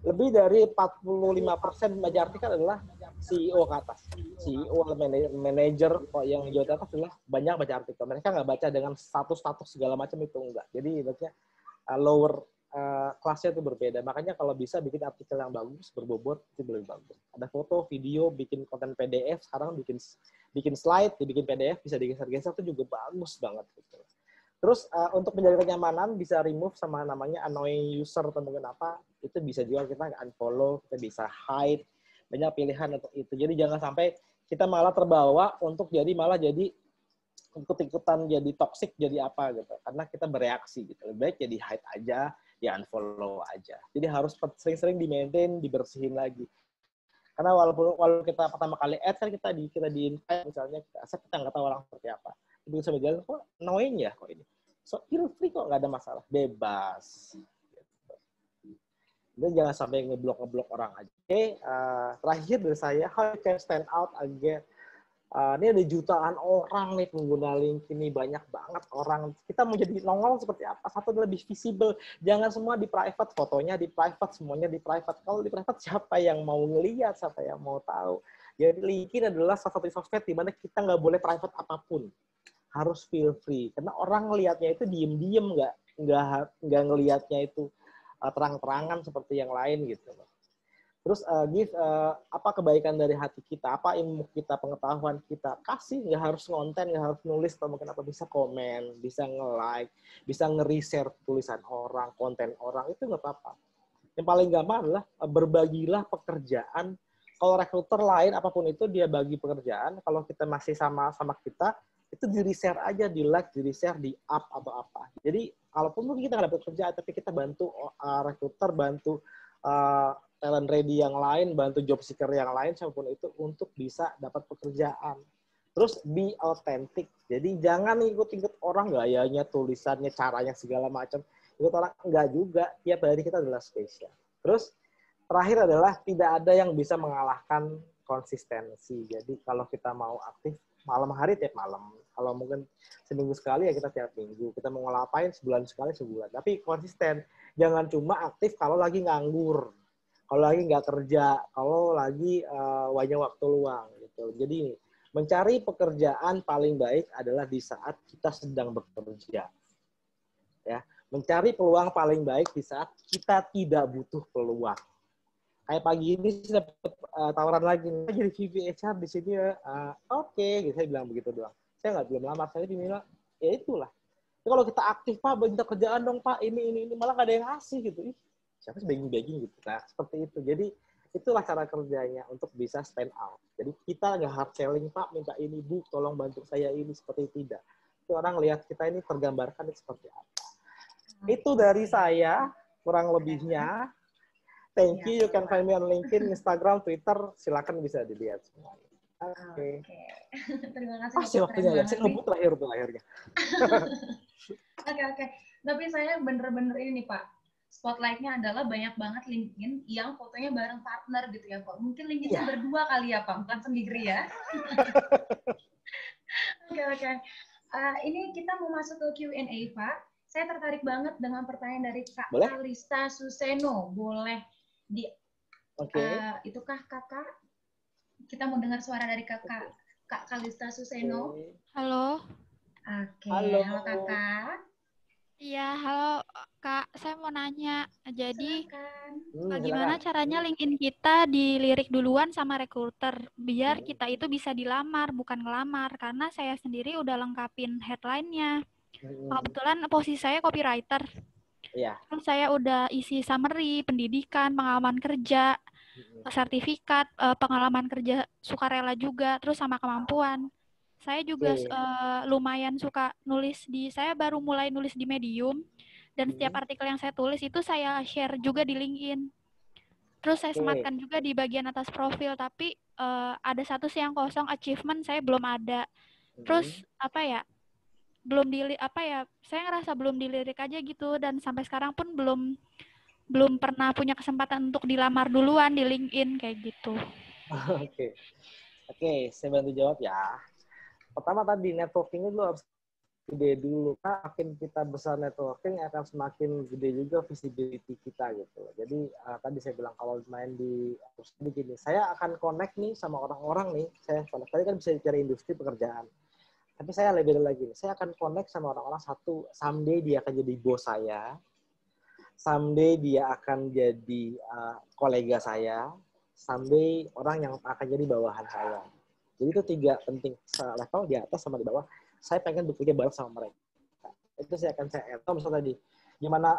lebih dari 45% baca artikel adalah CEO ke atas. CEO, manager yang jauh ke atas adalah banyak baca artikel. Mereka nggak baca dengan status-status segala macam itu, enggak. Jadi ibaratnya lower kelasnya itu berbeda. Makanya kalau bisa bikin artikel yang bagus, berbobot, itu lebih bagus. Ada foto, video, bikin konten PDF, sekarang bikin slide, dibikin PDF, bisa digeser-geser, itu juga bagus banget. Gitu. Terus untuk menjaga kenyamanan bisa remove sama namanya annoying user atau mungkin apa, itu bisa juga kita unfollow, kita bisa hide, banyak pilihan untuk itu. Jadi jangan sampai kita malah terbawa untuk malah jadi ikut-ikutan jadi toxic, jadi apa gitu. Karena kita bereaksi gitu. Lebih baik jadi hide aja, ya unfollow aja. Jadi harus sering-sering di-maintain, dibersihin lagi. Karena walaupun kita pertama kali add kan kita di invite misalnya, kita nggak tahu orang seperti apa. Itu bisa berjalan, kok annoying ya kok ini. So, feel free kok, nggak ada masalah. Bebas. Dan jangan sampai ngeblok orang aja. Oke, terakhir dari saya, how you can stand out again. Ini ada jutaan orang nih pengguna LinkedIn ini, banyak banget orang. Kita mau jadi nongol seperti apa? Satu lebih visible. Jangan semua di private, fotonya di private, semuanya di private. Kalau di private siapa yang mau ngelihat, siapa yang mau tahu? Jadi LinkedIn adalah salah satu sosmed di mana kita nggak boleh private apapun. Harus feel free. Karena orang ngelihatnya itu diem-diem, nggak ngelihatnya itu terang-terangan seperti yang lain gitu. Terus apa kebaikan dari hati kita, apa ilmu kita, pengetahuan kita, kasih. Nggak harus ngonten, nggak harus nulis, atau mungkin apa, bisa komen, bisa nge-like, bisa nge-reshare tulisan orang, konten orang, itu nggak apa-apa. Yang paling gampang adalah berbagilah pekerjaan. Kalau recruiter lain, apapun itu, dia bagi pekerjaan. Kalau kita masih sama kita, itu di-reshare aja, di-like, di-reshare, di-up, atau apa. Jadi, kalaupun mungkin kita nggak dapat pekerjaan, tapi kita bantu recruiter, bantu talent ready yang lain, bantu job seeker yang lain, siapapun itu, untuk bisa dapat pekerjaan. Terus be authentic. Jadi jangan ikut-ikut orang gayanya, tulisannya, caranya, segala macam. Ikut orang, enggak juga. Tiap hari kita adalah spesial. Terus terakhir adalah tidak ada yang bisa mengalahkan konsistensi. Jadi kalau kita mau aktif, malam hari tiap malam. Kalau mungkin seminggu sekali ya kita tiap minggu. Kita mau ngelapain sebulan sekali sebulan. Tapi konsisten. Jangan cuma aktif kalau lagi nganggur. Kalau lagi nggak kerja, kalau lagi banyak waktu luang gitu. Jadi mencari pekerjaan paling baik adalah di saat kita sedang bekerja. Ya, mencari peluang paling baik di saat kita tidak butuh peluang. Kayak pagi ini saya dapat tawaran lagi, jadi VP HR di sini ya. Oke, saya bilang begitu doang. Saya belum lama, saya dibilang ya itulah. Jadi kalau kita aktif, Pak, minta kerjaan dong, Pak, ini malah nggak ada yang ngasih gitu. Siapa sih begging gitu. Nah, seperti itu. Jadi itulah cara kerjanya untuk bisa stand out. Jadi kita nggak hard selling, Pak, minta ini, Bu, tolong bantu saya ini, seperti tidak. Itu orang lihat kita ini tergambarkan seperti apa. Itu dari saya kurang lebihnya. Thank you. You can find me on LinkedIn, Instagram, Twitter. Silakan bisa dilihat semua. Oke. Terima kasih. Pasti waktunya ya. Saya ngebut terakhir tuh akhirnya. Oke. Tapi saya bener-bener ini nih Pak. Spotlight-nya adalah banyak banget LinkedIn yang fotonya bareng partner gitu ya Pak. Mungkin LinkedIn-nya berdua kali ya Pak, bukan sendiri ya. Oke. Ini kita mau masuk ke Q&A Pak. Saya tertarik banget dengan pertanyaan dari Kak Kalista Suseno. Boleh itukah kakak? Kita mau dengar suara dari Kak Kalista Suseno. Halo. Halo kakak. Iya, halo Kak. Saya mau nanya, jadi bagaimana caranya LinkedIn kita dilirik duluan sama recruiter biar kita itu bisa dilamar, bukan ngelamar, karena saya sendiri udah lengkapin headline-nya. Kebetulan posisi saya copywriter. Terus saya udah isi summary, pendidikan, pengalaman kerja, sertifikat, pengalaman kerja sukarela juga, terus sama kemampuan. Saya juga lumayan suka nulis saya baru mulai nulis di Medium, dan setiap artikel yang saya tulis itu saya share juga di LinkedIn. Terus saya sematkan juga di bagian atas profil, tapi ada satu sih yang kosong, achievement saya belum ada. Terus saya ngerasa belum dilirik aja gitu, dan sampai sekarang pun belum pernah punya kesempatan untuk dilamar duluan di LinkedIn kayak gitu. Oke, saya bantu jawab ya. Pertama tadi networking itu harus gede dulu. Makin kita besar networking akan semakin gede juga visibility kita gitu. Jadi tadi saya bilang kalau main di gini, saya akan connect nih sama orang-orang nih. Saya connect tadi kan bisa cari industri pekerjaan. Tapi saya lebih lagi, saya akan connect sama orang-orang satu, someday dia akan jadi bos saya, someday dia akan jadi kolega saya, someday orang yang akan jadi bawahan saya. Jadi itu 3 penting, level di atas sama di bawah. Saya pengen bekerja bareng sama mereka. Itu saya add. Misalnya tadi, gimana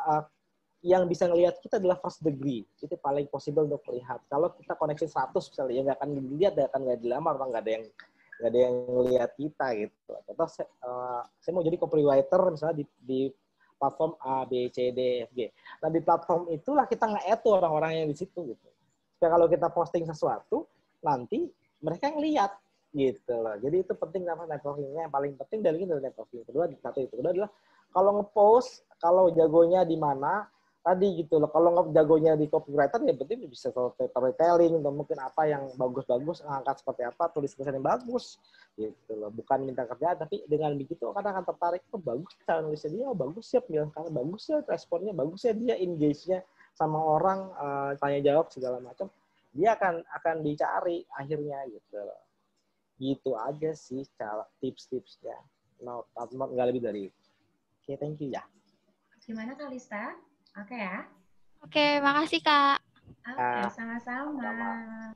yang bisa ngelihat kita adalah first degree. Itu paling possible untuk melihat. Kalau kita koneksi 100 misalnya, ya nggak akan dilihat, nggak dilamar, orang nggak ada yang ngelihat kita gitu. Atau saya mau jadi copywriter misalnya di platform A, B, C, D, F, G. Nah di platform itulah kita nge-add tuh orang-orang yang di situ gitu. Supaya kalau kita posting sesuatu, nanti mereka ngelihat gitu loh. Jadi itu penting namanya networking-nya. Yang paling penting dari ini adalah networking. Kedua adalah kalau nge-post, kalau jagonya di mana tadi gitu loh. Kalau jagonya di copywriter ya berarti bisa storytelling atau mungkin apa yang bagus-bagus, ngangkat seperti apa, tulis-tulisan yang bagus gitu loh. Bukan minta kerja, tapi dengan begitu kadang akan tertarik, bagus cara nulisnya dia, bagus ya penjelasannya, bagus ya responnya, bagus ya dia engage-nya sama orang, tanya jawab segala macam. Dia akan dicari akhirnya gitu loh. Gitu aja sih cara tips-tipsnya. Nggak lebih dari itu. Oke, thank you ya. Gimana Kalista? Oke ya? Oke, makasih Kak. Oke, sama-sama.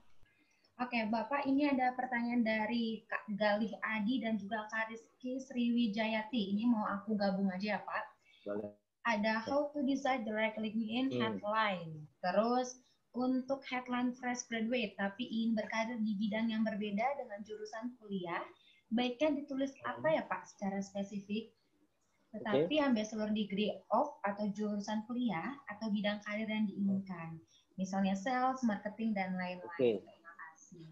Oke, Bapak, ini ada pertanyaan dari Kak Galih Adi dan juga Kak Rizky Sriwijayati. Ini mau aku gabung aja ya, Pak. Boleh. Ada how to decide the right LinkedIn headline. Terus untuk headline fresh graduate tapi ingin berkarir di bidang yang berbeda dengan jurusan kuliah, baiknya ditulis apa ya Pak secara spesifik? Tetapi ambassador degree of atau jurusan kuliah atau bidang karir yang diinginkan. Misalnya sales, marketing, dan lain-lain. Terima kasih.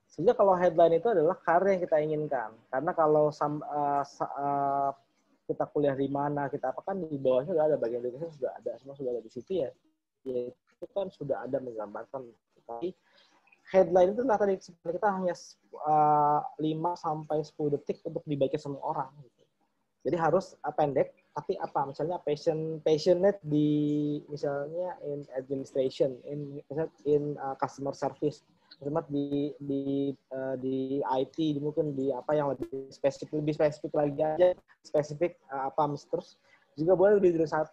Sehingga kalau headline itu adalah karir yang kita inginkan. Karena kalau kita kuliah di mana, kita apa kan di bawahnya sudah ada bagian education sudah ada, semua sudah ada di situ ya. Ya itu kan sudah ada menggambarkan. Tapi headline itu tadi kita hanya 5 sampai 10 detik untuk dibaca semua orang. Gitu. Jadi harus pendek, tapi apa? Misalnya passionate di misalnya in administration, in customer service, misalnya di IT, mungkin di apa yang lebih spesifik lagi aja, spesifik apa terus juga boleh lebih dari 1.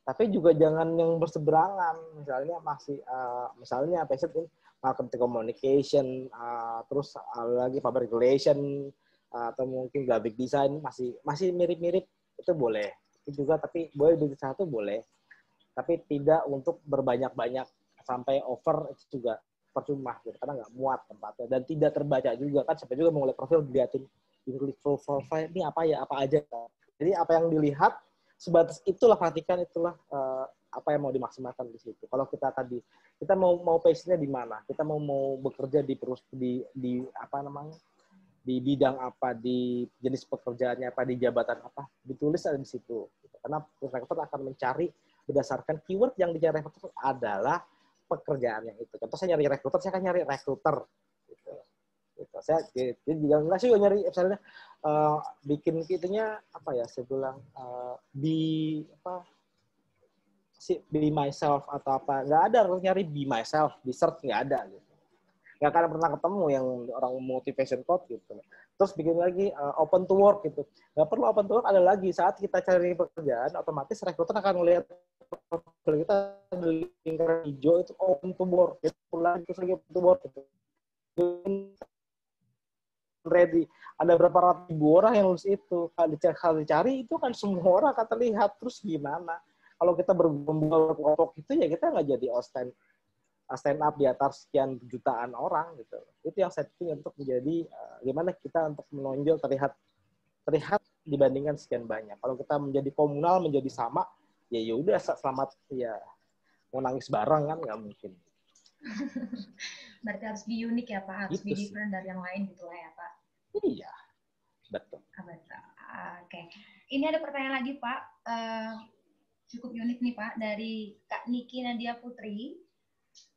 Tapi juga jangan yang berseberangan. Misalnya passion in marketing communication, terus lagi public relation, atau mungkin graphic design masih mirip-mirip, itu boleh. Itu juga tapi boleh dari 1 boleh. Tapi tidak untuk berbanyak-banyak sampai over, itu juga percuma gitu, karena nggak muat tempatnya dan tidak terbaca juga kan. Sampai juga mau ngeliat profil dilihatin, klik profile ini apa aja. Jadi apa yang dilihat sebatas itulah, perhatikan itulah apa yang mau dimaksimalkan di situ. Kalau kita mau passionnya di mana, kita mau bekerja di apa namanya, di bidang apa, di jenis pekerjaannya apa, di jabatan apa, ditulis ada di situ. Karena rekruter akan mencari berdasarkan keyword yang dicari rekruter adalah pekerjaannya itu. Contoh saya nyari rekruter, saya akan nyari rekruter. Gitu. Saya jadi nggak sih nyari misalnya bikin itunya apa ya, saya bilang be myself atau apa, nggak ada. Harus nyari be myself di search, nggak ada gitu, nggak akan pernah ketemu yang orang motivation quote gitu. Terus bikin lagi open to work gitu, nggak perlu open to work, ada lagi saat kita cari pekerjaan otomatis rekruter akan melihat profil kita di lingkaran hijau itu open to work, itu lagi terus lagi open to work gitu. Ready, ada berapa ratus ribu orang yang lulus itu. Kalau dicari itu kan semua orang akan terlihat. Terus gimana kalau kita berkelompok itu, ya kita nggak jadi stand up di atas sekian jutaan orang gitu. Itu yang setting untuk menjadi gimana kita untuk menonjol, terlihat dibandingkan sekian banyak. Kalau kita menjadi komunal, menjadi sama, ya udah selamat, ya mau nangis bareng kan nggak mungkin. Berarti harus be unik ya Pak, harus gitu be different dari yang lain gitu lah ya Pak. Iya, betul. Betul. Oke. Ini ada pertanyaan lagi Pak, cukup unik nih Pak, dari Kak Niki Nadia Putri.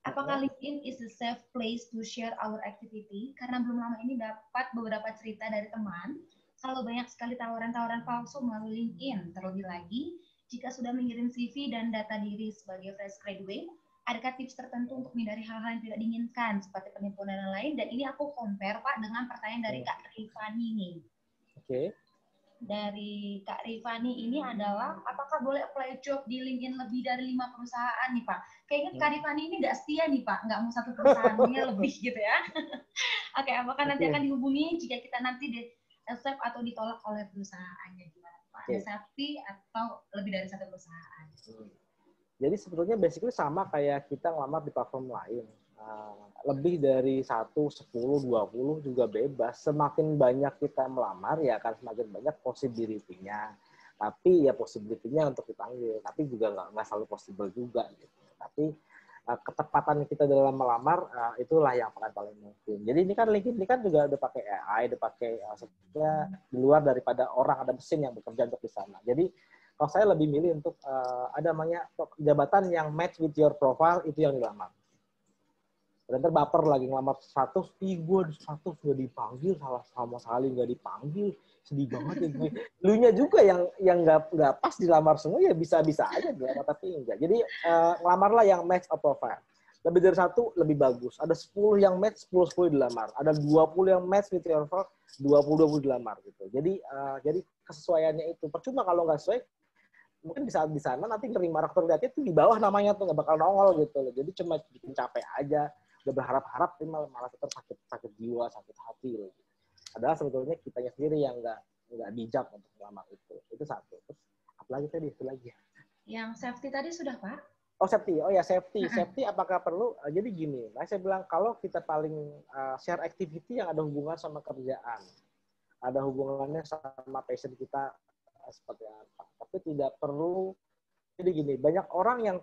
Apakah LinkedIn is a safe place to share our activity? Karena belum lama ini dapat beberapa cerita dari teman, kalau banyak sekali tawaran-tawaran palsu melalui LinkedIn. Terlebih lagi, jika sudah mengirim CV dan data diri sebagai fresh graduate, adakah tips tertentu untuk menghindari hal-hal yang tidak diinginkan, seperti penipuan dan lain? Dan ini aku compare, Pak, dengan pertanyaan dari Kak Rifani nih. Oke. Dari Kak Rifani ini adalah, apakah boleh apply job di LinkedIn lebih dari 5 perusahaan nih, Pak? Kayaknya Kak Rifani ini nggak setia nih, Pak. Nggak mau satu perusahaannya lebih gitu ya. Oke, apakah nanti akan dihubungi jika kita nanti di-accept atau ditolak oleh perusahaannya? Gimana, Pak? Ada safety atau lebih dari satu perusahaan? Jadi sebetulnya basically sama kayak kita ngelamar di platform lain. Lebih dari 1, 10, 20 juga bebas. Semakin banyak kita melamar, ya akan semakin banyak possibility-nya. Tapi ya possibility-nya untuk dipanggil. Tapi juga nggak selalu possible juga. Gitu. Tapi ketepatan kita dalam melamar, itulah yang paling mungkin. Jadi ini kan LinkedIn ini kan juga udah pakai AI, udah pakai sebetulnya di luar daripada orang, ada mesin yang bekerja untuk di sana. Jadi kalau saya lebih milih untuk ada namanya jabatan yang match with your profile, itu yang dilamar. Dan baper lagi ngelamar 100, gue 100 gak dipanggil, sama sekali gak dipanggil, sedih banget ya gue. Lunya juga yang nggak pas dilamar semua, ya bisa-bisa aja dilamar, tapi enggak. Jadi ngelamarlah yang match of profile. Lebih dari 1 lebih bagus. Ada 10 yang match, 10 dilamar. Ada 20 yang match with your profile, 20 dilamar gitu. Jadi kesesuaiannya itu. Percuma kalau nggak sesuai, mungkin di saat di sana nanti nerima rekruter lihat itu di bawah namanya tuh nggak bakal nongol gitu loh. Jadi cuma bikin capek aja, udah berharap-harap malah tetap sakit jiwa, sakit hati loh. Padahal sebetulnya kitanya sendiri yang nggak bijak untuk melamar itu. Itu satu. Terus apalagi tadi itu lagi. Yang safety tadi sudah Pak? Oh safety, safety apakah perlu? Jadi gini, saya bilang kalau kita paling share activity yang ada hubungan sama kerjaan, ada hubungannya sama passion kita seperti apa. Tapi tidak perlu, jadi gini, banyak orang yang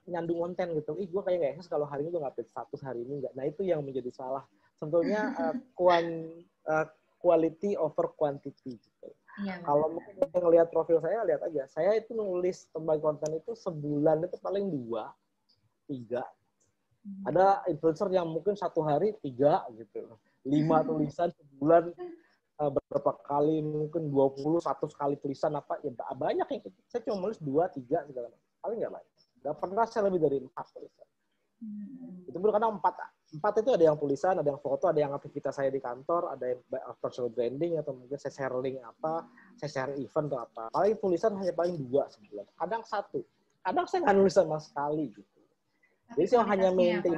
nyandung konten gitu. Gue kayak nggak eksis kalau hari ini gue nggak update status, hari ini nggak. Nah itu yang menjadi salah. Sebetulnya quality over quantity gitu. Ya, kalau mungkin ngelihat profil saya, lihat aja. Saya itu nulis tentang konten itu sebulan itu paling 2, 3. Ada influencer yang mungkin 1 hari 3 gitu. 5 tulisan sebulan, berapa kali, mungkin 20, 100 kali tulisan apa, ya banyak yang saya cuma nulis 2, 3 segala macam. Paling nggak banyak. Nggak pernah saya lebih dari 4 tulisan. Itu pun kadang 4 itu ada yang tulisan, ada yang foto, ada yang aktivitas saya di kantor, ada yang personal branding, atau mungkin saya share link apa, saya share event atau apa. Paling tulisan hanya paling 2 sebulan. Kadang 1. Kadang saya nggak nulis sama sekali gitu. Jadi saya hanya maintain.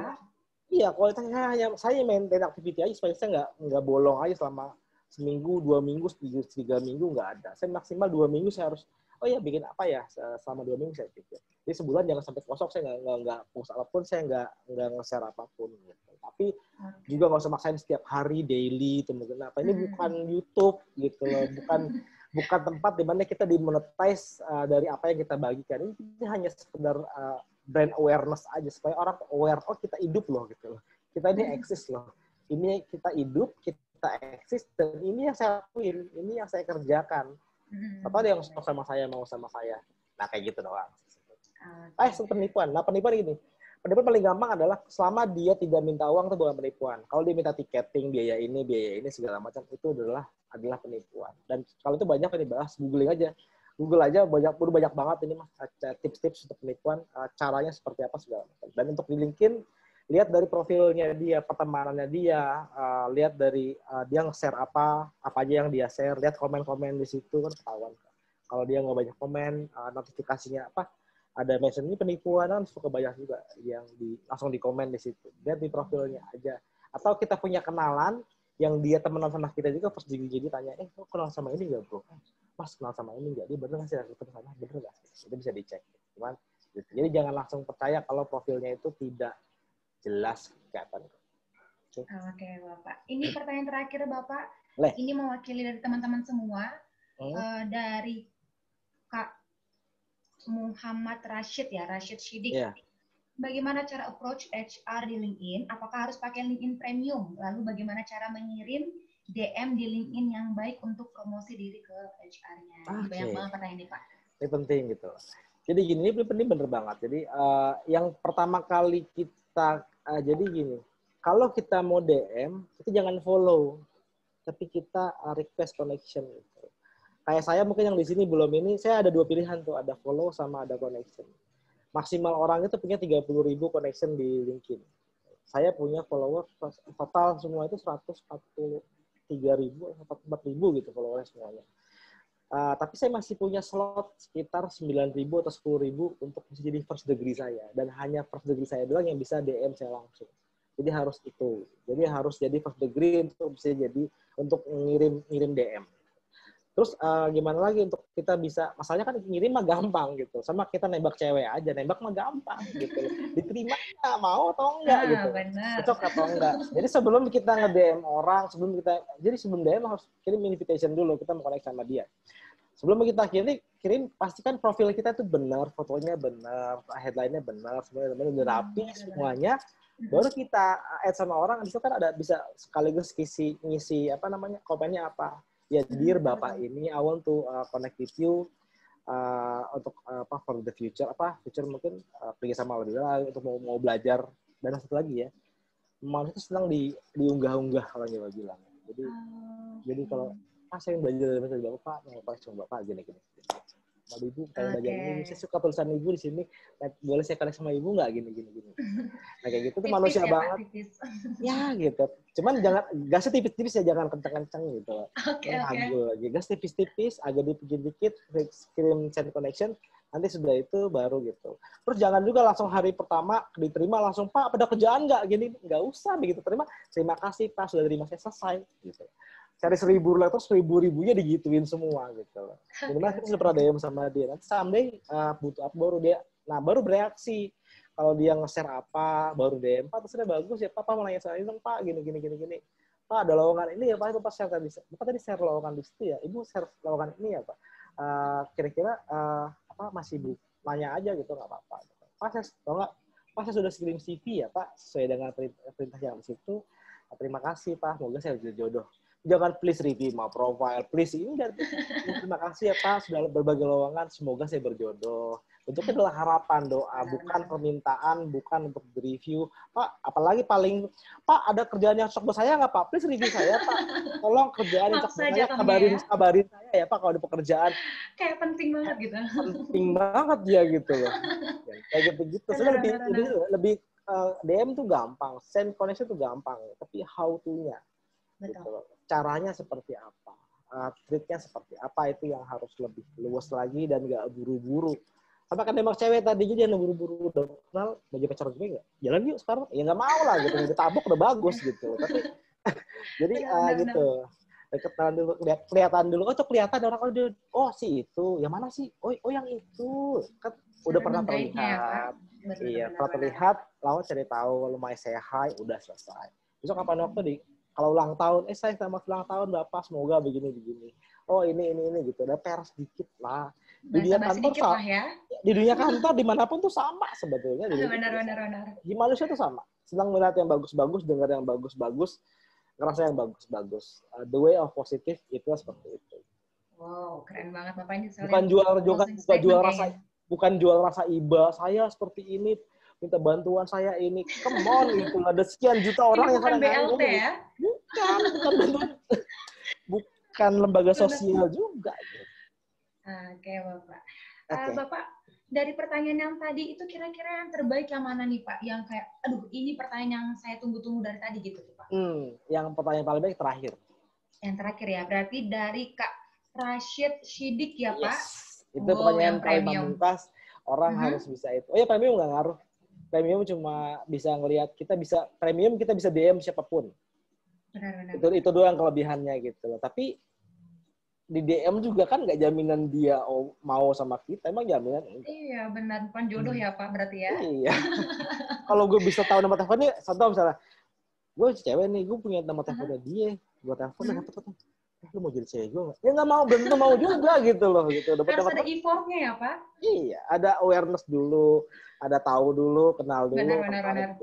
Iya, kualitasnya saya maintain activity aja supaya saya nggak bolong aja selama seminggu, 2 minggu, 3 minggu nggak ada. Saya maksimal 2 minggu saya harus, bikin apa ya selama 2 minggu saya pikir. Jadi sebulan jangan sampai kosong, saya nggak post apapun, saya nggak nge-share apapun. Gitu. Tapi juga nggak usah maksain setiap hari daily teman-teman. Apa ini bukan YouTube gitu loh, bukan tempat di mana kita dimonetize dari apa yang kita bagikan. Ini hanya sekedar brand awareness aja supaya orang aware, oh kita hidup loh gitu loh, kita ini eksis loh, ini kita hidup, kita eksis, dan ini yang saya lakuin, ini yang saya kerjakan. Apa ada yang sama saya, mau sama saya. Nah kayak gitu doang. Penipuan. Nah penipuan ini. Penipuan paling gampang adalah selama dia tidak minta uang itu bukan penipuan. Kalau dia minta tiketing, biaya ini segala macam, itu adalah penipuan. Dan kalau itu banyak yang dibahas, Google aja banyak banget ini mas tips-tips untuk penipuan, caranya seperti apa segala macam. Dan untuk di LinkedIn, lihat dari profilnya dia, pertemanannya dia, lihat dari dia nge-share apa aja yang dia share, lihat komen-komen di situ kan ketahuan. Kalau dia nggak banyak komen, notifikasinya ada mention ini penipuan kan suka banyak juga yang langsung di komen di situ. Lihat di profilnya aja. Atau kita punya kenalan yang dia temenan sama kita juga, pas jadi tanya, lo kenal sama ini nggak bro? Mas kenal sama ini nggak? Dia bener nggak sih rekruter sana? Bener nggak sih? Itu bisa dicek. Cuman gitu. Jadi jangan langsung percaya kalau profilnya itu tidak jelas kelihatan. Oke Bapak. Ini pertanyaan terakhir Bapak. Leh. Ini mewakili dari teman-teman semua. Dari Kak Muhammad Rashid Shidik. Yeah. Bagaimana cara approach HR di LinkedIn? Apakah harus pakai LinkedIn Premium? Lalu bagaimana cara mengirim DM di LinkedIn yang baik untuk promosi diri ke HR-nya? Ini banyak banget pertanyaan ini Pak. Ini penting gitu. Jadi gini, ini penting bener banget. Jadi yang pertama kali kita, jadi gini, kalau kita mau DM, kita jangan follow, tapi kita request connection gitu. Kayak saya mungkin yang di sini belum ini, saya ada 2 pilihan tuh, ada follow sama ada connection. Maksimal orang itu punya 30.000 connection di LinkedIn. Saya punya follower total semua itu 143.000, 144.000 gitu followernya semuanya. Tapi saya masih punya slot sekitar 9.000 atau 10.000 untuk bisa jadi first degree saya. Dan hanya first degree saya doang yang bisa DM saya langsung. Jadi harus itu. Jadi harus jadi first degree untuk bisa jadi untuk ngirim DM. Terus gimana lagi untuk kita bisa, masalahnya kan ngirim mah gampang gitu. Sama kita nembak cewek aja, nembak mah gampang gitu. Diterima nggak, mau atau enggak gitu. Cocok atau enggak. Jadi sebelum kita nge-DM orang, sebelum DM harus kirim invitation dulu, kita mau connect sama dia. Sebelum kita kirim pastikan profil kita itu benar, fotonya benar, headline-nya benar, semuanya udah rapi semuanya. Baru kita add sama orang, di situ kan ada bisa sekaligus ngisi komennya apa. Ya, dear Bapak ini, I want to connect with you untuk for the future, future mungkin pergi sama lebih lagi untuk mau belajar. Dan satu lagi ya, manusia itu senang diunggah-unggah kalau dia bilang. Jadi kalau saya belajar dari Bapak, mau sama Bapak gini. Sama Ibu, kayak belajar ini, saya suka tulisan Ibu di sini, boleh saya connect sama Ibu nggak gini. Nah kayak gitu tuh manusia ya, banget. Ya gitu. Cuman gas tipis-tipis ya, jangan kenceng-kenceng gitu. Oke. Gas tipis-tipis, agak dikit-dikit, kirim send connection, nanti sudah itu baru gitu. Terus jangan juga langsung hari pertama diterima langsung, Pak, ada kerjaan nggak? Gini, nggak usah begitu terima kasih Pak, sudah terima, saya selesai gitu. Cari 1.000 terus 1.000-nya digituin semua gitu. Minimal kita sudah pernah DM sama dia. Nanti someday butuh apa baru dia, baru bereaksi. Kalau dia nge-share apa, baru DM, Pak, terus bagus ya, Pak mau nanya soal ini dong, Pak, gini. Pak, ada lowongan ini ya, Pak, itu Pak share tadi. Bapak tadi share lowongan di situ ya, Ibu share lowongan ini ya, Pak. Kira-kira masih nanya aja gitu, nggak apa-apa. Pak, saya sudah kirim CV ya, Pak, sesuai dengan perintah yang di situ. Terima kasih, Pak, semoga saya jodoh. Jangan please review my profile, please ini dan terima kasih ya Pak sudah berbagai lowongan, semoga saya berjodoh. Bentuknya adalah harapan, doa, bukan permintaan, bukan untuk review. Pak, apalagi Pak ada kerjaan yang cocok buat saya nggak Pak? Please review saya Pak. Tolong kerjaan yang cocok buat saya, kabarin saya ya Pak kalau ada pekerjaan. Kayak penting banget gitu. Penting banget ya gitu loh. Kayak gitu. Sebenarnya lebih DM tuh gampang, send connection tuh gampang, tapi how to-nya. Gitu. Caranya seperti apa, treatnya seperti apa, itu yang harus lebih luas lagi dan nggak buru-buru. Sama kan nembak cewek tadi dia buru-buru udah kenal, mau jadi pacar gue nggak? Jalan yuk sekarang, ya nggak mau lah gitu, udah tabok udah bagus gitu. Tapi jadi gitu, deketan dulu, kelihatan dulu, kelihatan orang si itu, yang mana sih? Oh yang itu, kan udah pernah terlihat, pernah terlihat, lawan cari tahu, kalau mau say hi, udah selesai. Besok kapan waktu di kalau ulang tahun, saya selamat ulang tahun Bapak, semoga begini. Oh ini gitu. Ada PR sedikit lah. Di dunia kantor lah ya. Di dunia kantor dimanapun tuh sama sebetulnya. Benar. Di manusia tuh sama. Senang melihat yang bagus-bagus, dengar yang bagus-bagus, ngerasa yang bagus-bagus. The way of positive itu seperti itu. Wow, keren banget Bapak ini. Bukan jual rasa iba. Saya seperti ini. Minta bantuan saya ini, come on gitu, ada sekian juta orang yang bukan BLT ya? Bukan lembaga sosial juga. Oke, Bapak. Bapak, dari pertanyaan yang tadi itu kira-kira yang terbaik yang mana nih Pak? Yang kayak, aduh ini pertanyaan yang saya tunggu-tunggu dari tadi gitu Pak. Yang pertanyaan paling baik terakhir. Yang terakhir ya, berarti dari Kak Rashid Shidik ya Pak? Itu pertanyaan paling pamungkas. Orang harus bisa itu. Oh ya, premium nggak ngaruh. Premium cuma bisa ngelihat, kita bisa DM siapapun. Benar. Itu doang kelebihannya gitu loh. Tapi di DM juga kan nggak jaminan dia mau sama kita, emang jaminan? Iya benar, bukan jodoh ya Pak berarti ya. Iya. Kalau gue bisa tahu nomor teleponnya, contoh misalnya, gue cewek nih, gue punya nomor teleponnya dia, gue telepon, lu mau jadi cewek gue nggak? Ya nggak mau, belum tentu mau juga gitu loh. Gitu. Harus ada effortnya ya Pak? Iya, ada awareness dulu, ada tahu dulu, kenal dulu. Benar.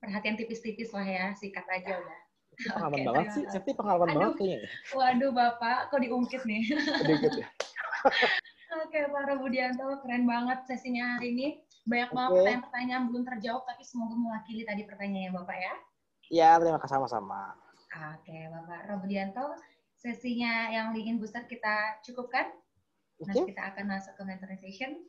Perhatian tipis-tipis lah ya, sikat aja udah. Pengalaman banget sih, Septi pengalaman banget kayaknya. Waduh Bapak, kok diungkit nih? Sedikit ya. Oke, Pak Robudianto, keren banget sesinya hari ini. Banyak banget pertanyaan belum terjawab, tapi semoga mewakili tadi pertanyaannya Bapak ya. Iya, terima kasih sama-sama. Oke, Bapak Robudianto, sesinya yang LinkedIn Booster kita cukupkan. Nanti kita akan masuk ke mentoring session.